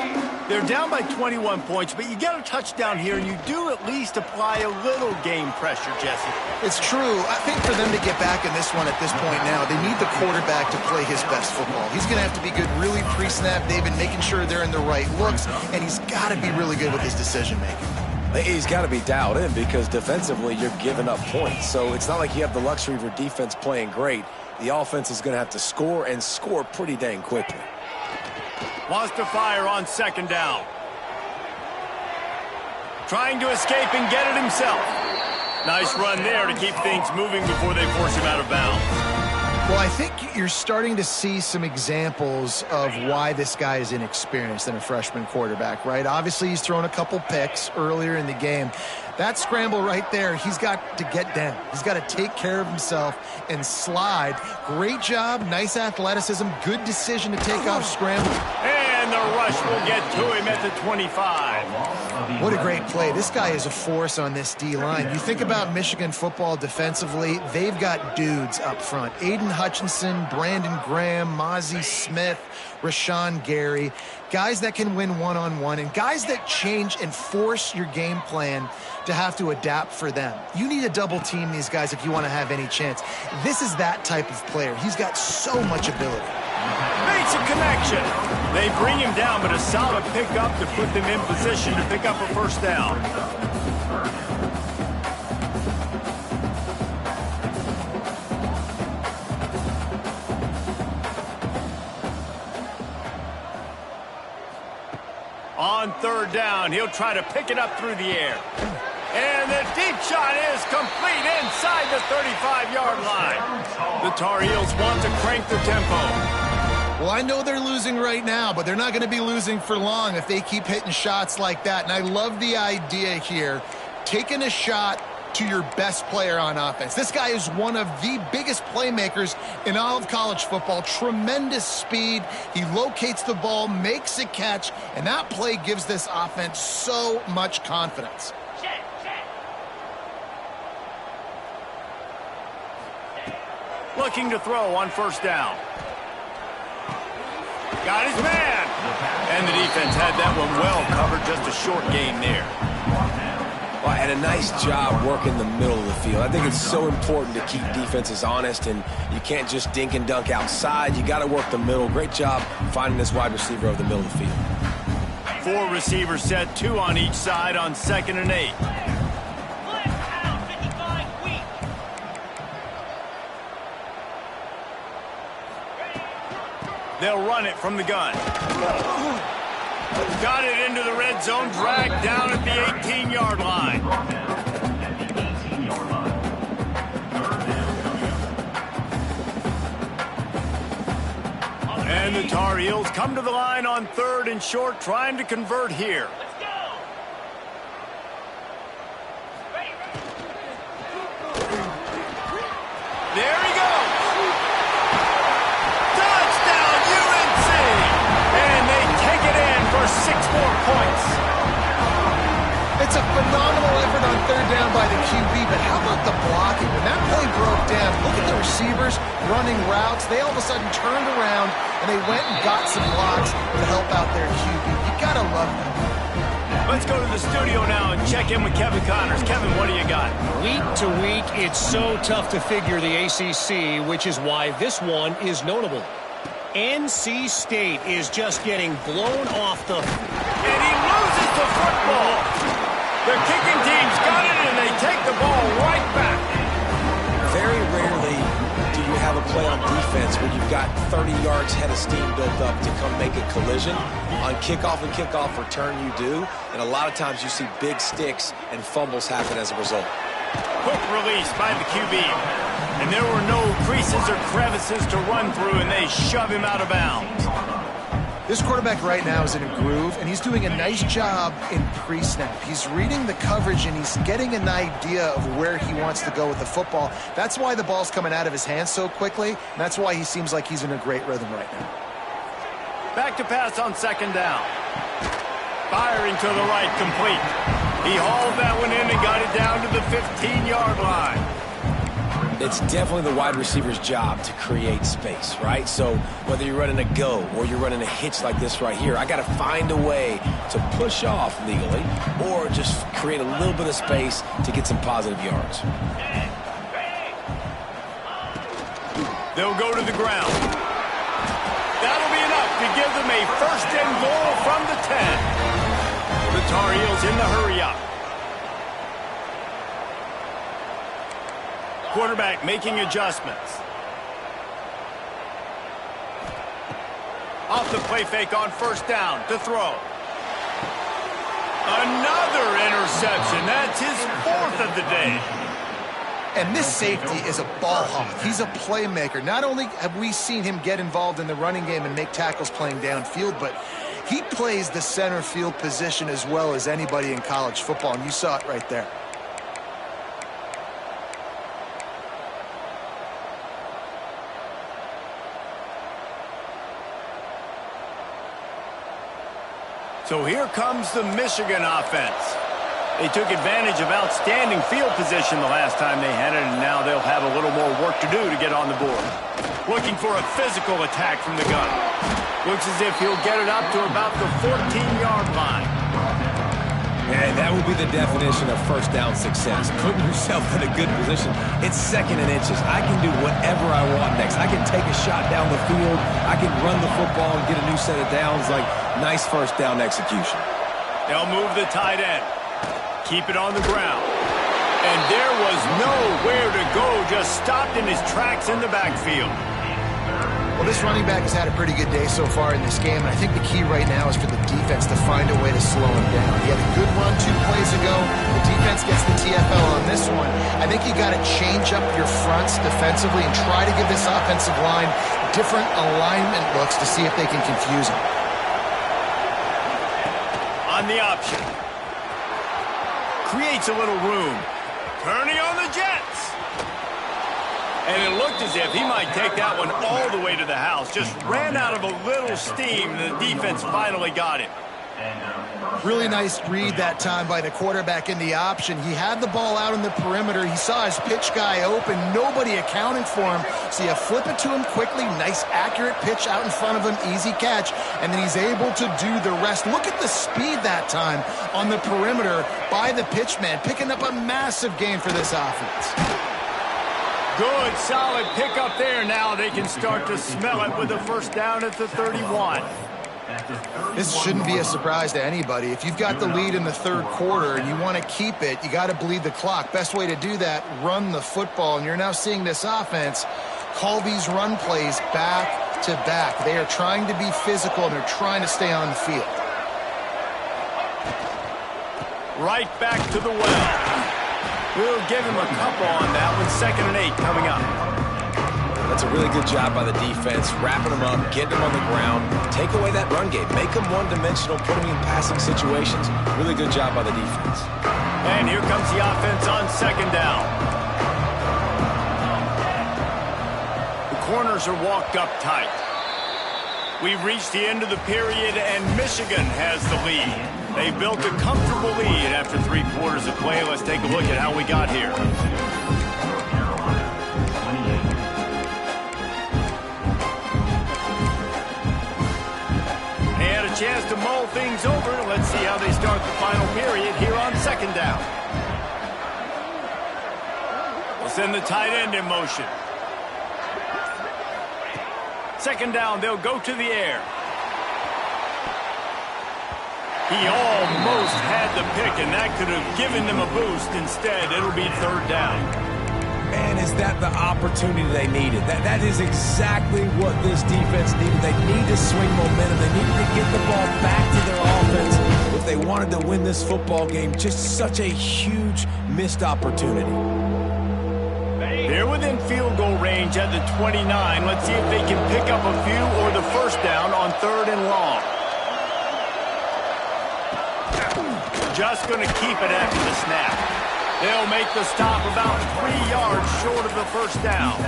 They're down by 21 points, but you get a touchdown here, and you do at least apply a little game pressure, Jesse. It's true. I think for them to get back in this one at this point now, they need the quarterback to play his best football. He's going to have to be good really pre-snap, David, making sure they're in the right looks, and he's got to be really good with his decision-making. He's got to be dialed in because defensively you're giving up points. So it's not like you have the luxury of your defense playing great. The offense is going to have to score and score pretty dang quickly. Wants to fire on second down. Trying to escape and get it himself. Nice run there to keep things moving before they force him out of bounds. Well, I think you're starting to see some examples of why this guy is inexperienced than a freshman quarterback, right? Obviously, he's thrown a couple picks earlier in the game. That scramble right there, he's got to get down. He's got to take care of himself and slide. Great job, nice athleticism, good decision to take off scramble. And the rush will get to him at the 25. What a great play. This guy is a force on this D-line. You think about Michigan football defensively, they've got dudes up front. Aiden Hutchinson, Brandon Graham, Mozzie Smith, Rashawn Gary. Guys that can win one-on-one and guys that change and force your game plan to have to adapt for them. You need to double team these guys if you want to have any chance. This is that type of player. He's got so much ability. Makes a connection. They bring him down, but a solid pickup to put them in position to pick up a first down. On third down, he'll try to pick it up through the air. And the deep shot is complete inside the 35-yard line. The Tar Heels want to crank the tempo. Well, I know they're losing right now, but they're not going to be losing for long if they keep hitting shots like that. And I love the idea here, taking a shot to your best player on offense. This guy is one of the biggest playmakers in all of college football. Tremendous speed. He locates the ball, makes a catch, and that play gives this offense so much confidence. Looking to throw on first down. Got his man. And the defense had that one well covered. Just a short gain there. Well, and a nice job working the middle of the field. I think it's so important to keep defenses honest, and you can't just dink and dunk outside. You got to work the middle. Great job finding this wide receiver over the middle of the field. 4 receivers set, 2 on each side on 2nd and 8. They'll run it from the gun. Got it into the red zone, dragged down at the 18-yard line. And the Tar Heels come to the line on 3rd and short, trying to convert here. There he goes. Touchdown, UNC. And they take it in for 6 more points. It's a phenomenal effort on 3rd down by the QB, but how about the blocking? When that play broke down, look at the receivers running routes. They all of a sudden turned around, and they went and got some blocks to help out their QB. You got to love that. Let's go to the studio now and check in with Kevin Connors. Kevin, what do you got? Week to week, it's so tough to figure the ACC, which is why this one is notable. NC State is just getting blown off the... And he loses the football. The kicking team's got it, and they take the ball right back. Very rarely do you have a play on defense where you've got 30 yards head of steam built up to come make a collision. On kickoff and kickoff return you do, and a lot of times you see big sticks and fumbles happen as a result. Quick release by the QB. And there were no creases or crevices to run through, and they shove him out of bounds. This quarterback right now is in a groove, and he's doing a nice job in pre-snap. He's reading the coverage, and he's getting an idea of where he wants to go with the football. That's why the ball's coming out of his hands so quickly, and that's why he seems like he's in a great rhythm right now. Back to pass on 2nd down. Firing to the right, complete. He hauled that one in and got it down to the 15-yard line. It's definitely the wide receiver's job to create space, right? So whether you're running a go or you're running a hitch like this right here, I got to find a way to push off legally or just create a little bit of space to get some positive yards. They'll go to the ground. That'll be enough to give them a 1st and goal from the 10. The Tar Heels in the hurry-up. Quarterback making adjustments. Off the play fake on 1st down to throw. Another interception. That's his 4th of the day. And this safety is a ball hawk. He's a playmaker. Not only have we seen him get involved in the running game and make tackles playing downfield, but he plays the center field position as well as anybody in college football, and you saw it right there. So here comes the Michigan offense. They took advantage of outstanding field position the last time they had it, and now they'll have a little more work to do to get on the board. Looking for a physical attack from the gun. Looks as if he'll get it up to about the 14-yard line. And that would be the definition of 1st down success. Putting yourself in a good position. It's 2nd and inches. I can do whatever I want next. I can take a shot down the field. I can run the football and get a new set of downs. Like, nice 1st down execution. They'll move the tight end. Keep it on the ground. And there was nowhere to go. Just stopped in his tracks in the backfield. Well, this running back has had a pretty good day so far in this game, and I think the key right now is for the defense to find a way to slow him down. He had a good run 2 plays ago. The defense gets the TFL on this one. I think you got to change up your fronts defensively and try to give this offensive line different alignment looks to see if they can confuse him. On the option. Creates a little room. Turning on the Jets. And it looked as if he might take that one all the way to the house. Just ran out of a little steam. The defense finally got it. Really nice read that time by the quarterback in the option. He had the ball out on the perimeter. He saw his pitch guy open. Nobody accounting for him. So you flip it to him quickly. Nice, accurate pitch out in front of him. Easy catch. And then he's able to do the rest. Look at the speed that time on the perimeter by the pitchman. Picking up a massive gain for this offense. Good, solid pickup there. Now they can start to smell it with a 1st down at the 31. This shouldn't be a surprise to anybody. If you've got the lead in the 3rd quarter and you want to keep it, you got to bleed the clock. Best way to do that, run the football. And you're now seeing this offense call these run plays back back-to-back. They are trying to be physical, and they're trying to stay on the field. Right back to the well. We'll give him a couple on that one. 2nd and 8 coming up. That's a really good job by the defense, wrapping them up, getting them on the ground, take away that run game, make them one-dimensional, put them in passing situations. Really good job by the defense. And here comes the offense on 2nd down. The corners are walked up tight. We've reached the end of the period, and Michigan has the lead. They built a comfortable lead after 3 quarters of play. Let's take a look at how we got here. They had a chance to mull things over. Let's see how they start the final period here on 2nd down. We'll send the tight end in motion. 2nd down, they'll go to the air. He almost had the pick, and that could have given them a boost. Instead, it'll be 3rd down. Man, is that the opportunity they needed? That is exactly what this defense needed. They need to swing momentum. They needed to get the ball back to their offense if they wanted to win this football game. Just such a huge missed opportunity. They're within field goal range at the 29. Let's see if they can pick up a few or the 1st down on 3rd and long. Just going to keep it after the snap. They'll make the stop about 3 yards short of the 1st down.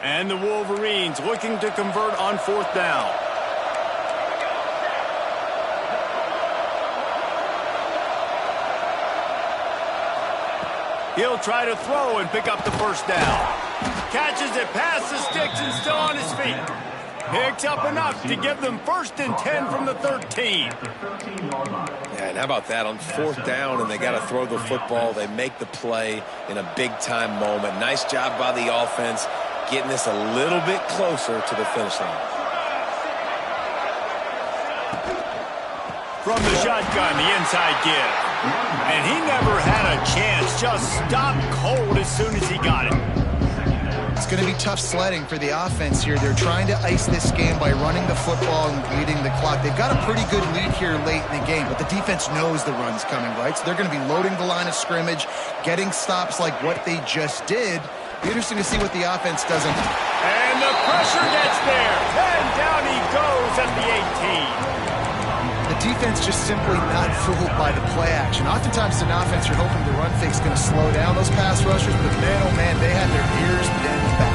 And the Wolverines looking to convert on 4th down. He'll try to throw and pick up the 1st down. Catches it past the sticks and still on his feet. Picks up enough to give them 1st and 10 from the 13. Yeah, and how about that on 4th down, and they got to throw the football. They make the play in a big-time moment. Nice job by the offense, getting this a little bit closer to the finish line. From the shotgun, the inside give. And he never had a chance. Just stopped cold as soon as he got it. It's going to be tough sledding for the offense here. They're trying to ice this game by running the football and leading the clock. They've got a pretty good lead here late in the game, but the defense knows the run's coming, right? So they're going to be loading the line of scrimmage, getting stops like what they just did. Be interesting to see what the offense does. And the pressure gets there. And down he goes at the 18. The defense just simply not fooled by the play action. Oftentimes, an offense, you're hoping the run fake's going to slow down those pass rushers, but man, oh man, they had their ears bent back.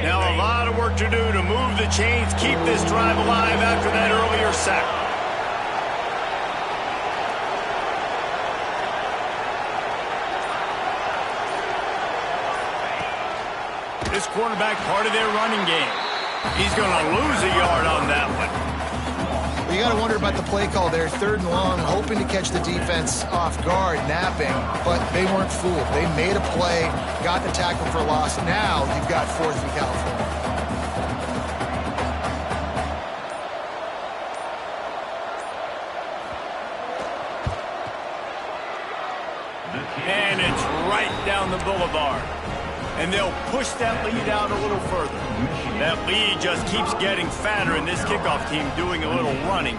Now a lot of work to do to move the chains, keep this drive alive after that earlier sack. This quarterback part of their running game. He's going to lose a yard on that one. Well, you got to wonder about the play call there. 3rd and long, hoping to catch the defense off guard, napping, but they weren't fooled. They made a play, got the tackle for a loss. Now you've got 4th and California. And it's right down the boulevard. And they'll push that lead out a little further. That lead just keeps getting fatter, and this kickoff team doing a little running.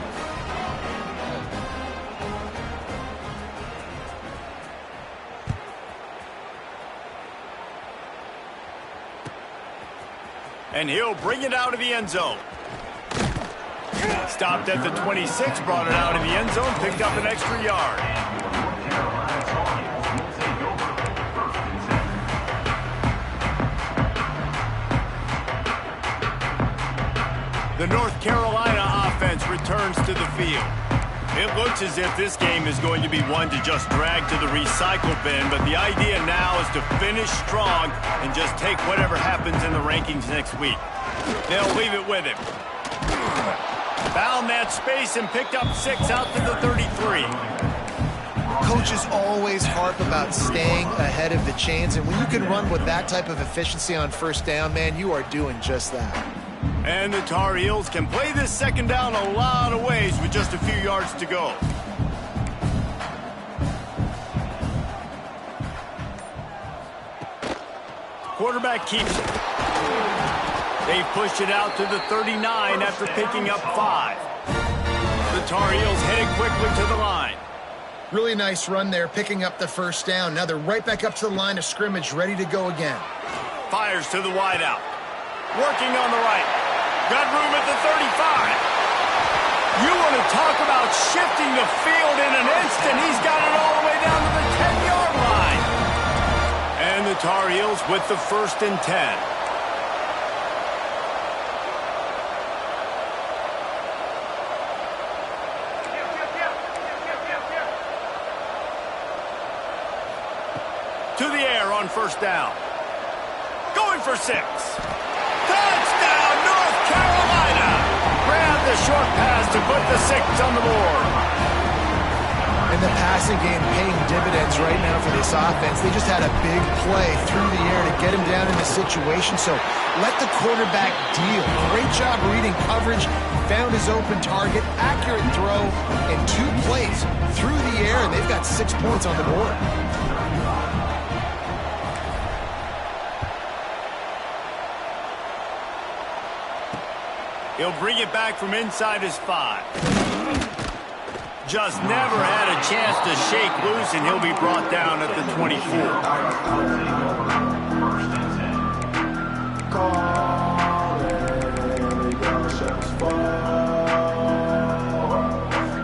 And he'll bring it out of the end zone. Stopped at the 26, brought it out of the end zone, picked up an extra yard. The North Carolina offense returns to the field. It looks as if this game is going to be one to just drag to the recycle bin, but the idea now is to finish strong and just take whatever happens in the rankings next week. They'll leave it with him. Found that space and picked up 6 out to the 33. Coaches always harp about staying ahead of the chains, and when you can run with that type of efficiency on first down, man, you are doing just that. And the Tar Heels can play this second down a lot of ways with just a few yards to go. Quarterback keeps it. They've pushed it out to the 39 after picking up 5. The Tar Heels headed quickly to the line. Really nice run there, picking up the first down. Now they're right back up to the line of scrimmage, ready to go again. Fires to the wideout. Working on the right. Got room at the 35. You want to talk about shifting the field in an instant. He's got it all the way down to the 10-yard line. And the Tar Heels with the 1st and 10. To the air on first down. Going for 6. Touchdown, North Carolina! Grab the short pass to put the 6 on the board. And the passing game paying dividends right now for this offense. They just had a big play through the air to get him down in the situation. So let the quarterback deal. Great job reading coverage. Found his open target. Accurate throw in 2 plays through the air, and they've got 6 points on the board. He'll bring it back from inside his 5. Just never had a chance to shake loose, and he'll be brought down at the 24.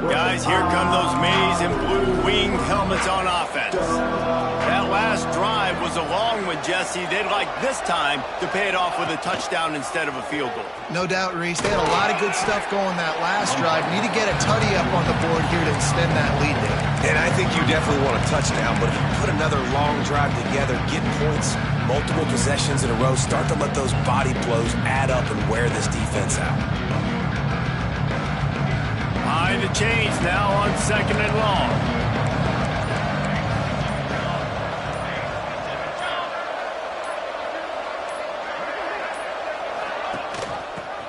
Guys, here come those maize and blue winged helmets on offense. That last drive was a long one, Jesse. They'd like this time to pay it off with a touchdown instead of a field goal. No doubt, Reese. They had a lot of good stuff going that last drive. Need to get a tutty up on the board here to extend that lead there. And I think you definitely want a touchdown, but if you put another long drive together, get points, multiple possessions in a row, start to let those body blows add up and wear this defense out. Behind the chains now on 2nd and long.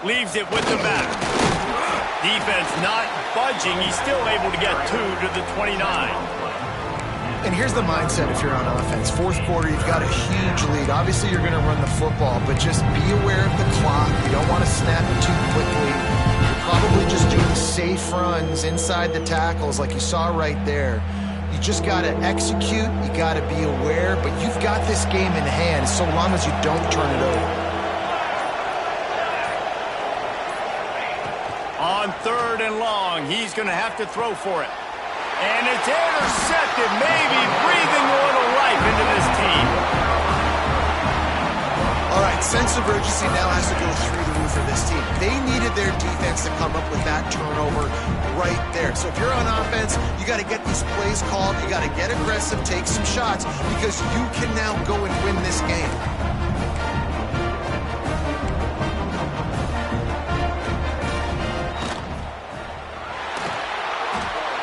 Leaves it with the back. Defense not budging. He's still able to get 2 to the 29. And here's the mindset if you're on offense. 4th quarter, you've got a huge lead. Obviously, you're going to run the football, but just be aware of the clock. You don't want to snap it too quickly. You're probably just doing safe runs inside the tackles like you saw right there. You just got to execute. You got to be aware, but you've got this game in hand so long as you don't turn it over. On 3rd and long, he's going to have to throw for it. And it's intercepted, maybe breathing a little life into this team. All right, sense of urgency now has to go through the roof of this team. They needed their defense to come up with that turnover right there. So if you're on offense, you got to get these plays called. You got to get aggressive, take some shots, because you can now go and win this game.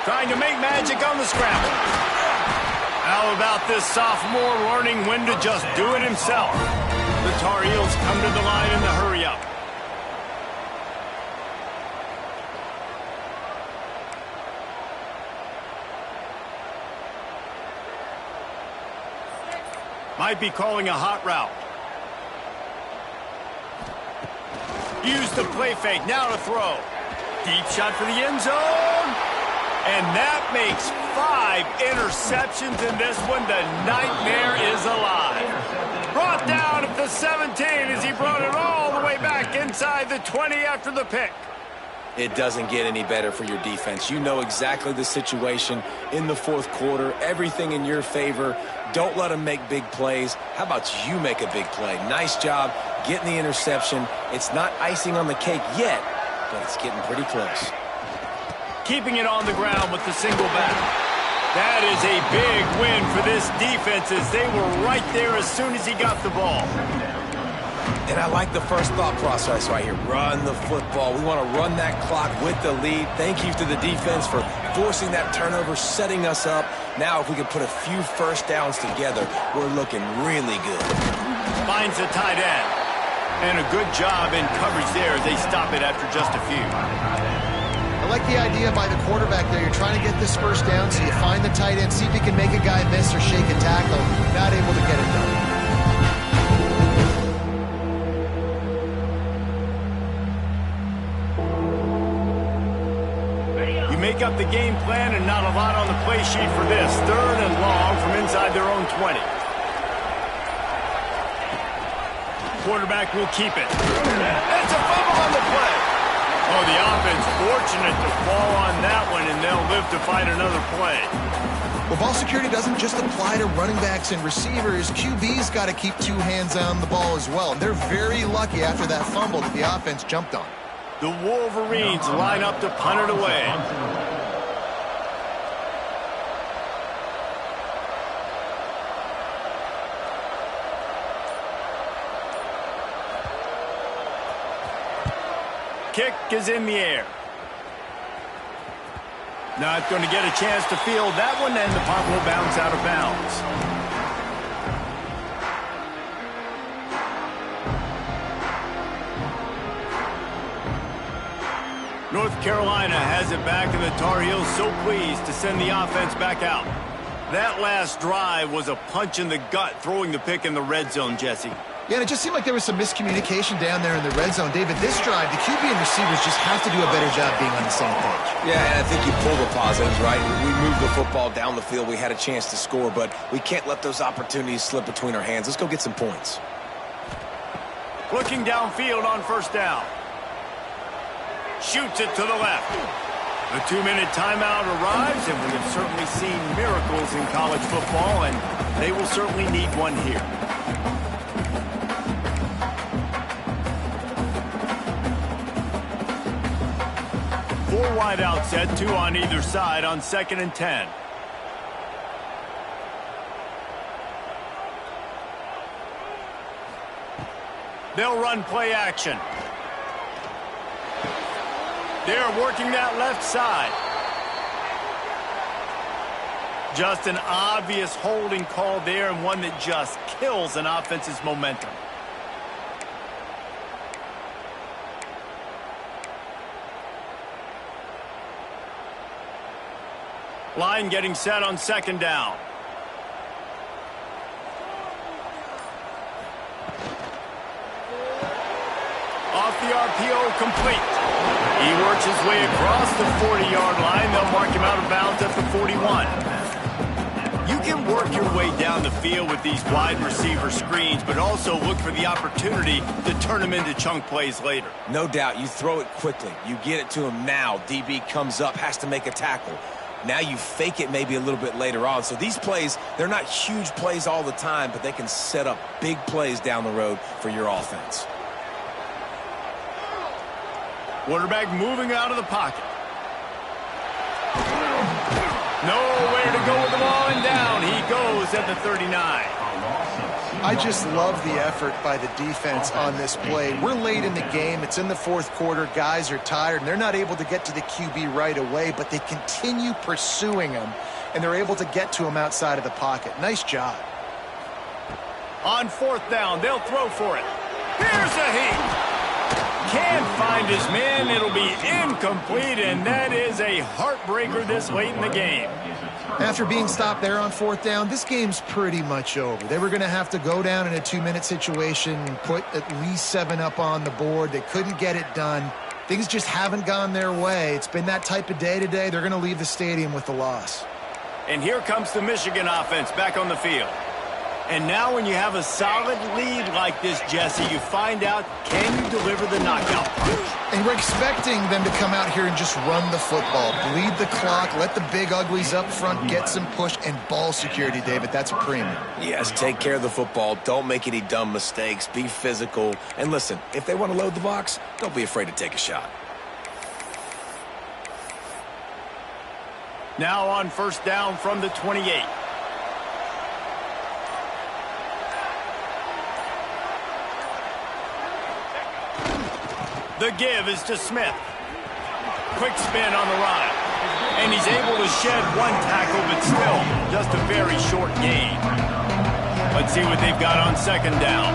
Trying to make magic on the scramble. How about this sophomore learning when to just do it himself? The Tar Heels come to the line in the hurry-up. Might be calling a hot route. Use the play fake, now to throw. Deep shot for the end zone. And that makes 5 interceptions in this one. The nightmare is alive. Brought down at the 17 as he brought it all the way back inside the 20 after the pick. It doesn't get any better for your defense. You know exactly the situation in the 4th quarter. Everything in your favor. Don't let them make big plays. How about you make a big play? Nice job getting the interception. It's not icing on the cake yet, but it's getting pretty close. Keeping it on the ground with the single back. That is a big win for this defense as they were right there as soon as he got the ball. And I like the first thought process right here. Run the football. We want to run that clock with the lead. Thank you to the defense for forcing that turnover, setting us up. Now, if we can put a few first downs together, we're looking really good. Finds the tight end. And a good job in coverage there as they stop it after just a few. I like the idea by the quarterback there. You're trying to get this first down, so you find the tight end, see if you can make a guy miss or shake a tackle. Not able to get it done. You make up the game plan and not a lot on the play sheet for this. 3rd and long from inside their own 20. Quarterback will keep it. It's a fumble on the play. Oh, the offense fortunate to fall on that one, and they'll live to fight another play. Well, ball security doesn't just apply to running backs and receivers. QB's got to keep 2 hands on the ball as well. And they're very lucky after that fumble that the offense jumped on. The Wolverines line up to punt it away. Kick is in the air. Not going to get a chance to field that one, and the punt will bounce out of bounds. North Carolina has it back, and the Tar Heels so pleased to send the offense back out. That last drive was a punch in the gut, throwing the pick in the red zone, Jesse. Yeah, and it just seemed like there was some miscommunication down there in the red zone. David, this drive, the QB and receivers just have to do a better job being on the same page. Yeah, and I think you pull the positives, right? We moved the football down the field. We had a chance to score, but we can't let those opportunities slip between our hands. Let's go get some points. Looking downfield on 1st down. Shoots it to the left. A 2-minute timeout arrives, and we have certainly seen miracles in college football, and they will certainly need one here. Four wide out set, 2 on either side on 2nd and 10. They'll run play action. They're working that left side. Just an obvious holding call there, and one that just kills an offense's momentum. Line getting set on 2nd down. Off the RPO, complete. He works his way across the 40-yard line. They'll mark him out of bounds at the 41. You can work your way down the field with these wide receiver screens, but also look for the opportunity to turn them into chunk plays later. No doubt. You throw it quickly. You get it to him now. DB comes up, has to make a tackle. Now you fake it maybe a little bit later on. So these plays, they're not huge plays all the time, but they can set up big plays down the road for your offense. Quarterback moving out of the pocket. Nowhere to go with the ball, and down he goes at the 39. I just love the effort by the defense on this play. We're late in the game. It's in the 4th quarter. Guys are tired, and they're not able to get to the QB right away, but they continue pursuing him, and they're able to get to him outside of the pocket. Nice job. On 4th down, they'll throw for it. Here's a heat. Can't find his man. It'll be incomplete, and that is a heartbreaker this late in the game. After being stopped there on 4th down, this game's pretty much over. They were going to have to go down in a 2-minute situation and put at least 7 up on the board. They couldn't get it done. Things just haven't gone their way. It's been that type of day today. They're going to leave the stadium with the loss. And here comes the Michigan offense back on the field. And now when you have a solid lead like this, Jesse, you find out, can you deliver the knockout punch? And we're expecting them to come out here and just run the football, bleed the clock, let the big uglies up front get some push, and ball security, David. That's a premium. Yes, take care of the football. Don't make any dumb mistakes. Be physical. And listen, if they want to load the box, don't be afraid to take a shot. Now on 1st down from the 28. The give is to Smith. Quick spin on the run. And he's able to shed one tackle, but still just a very short gain. Let's see what they've got on second down.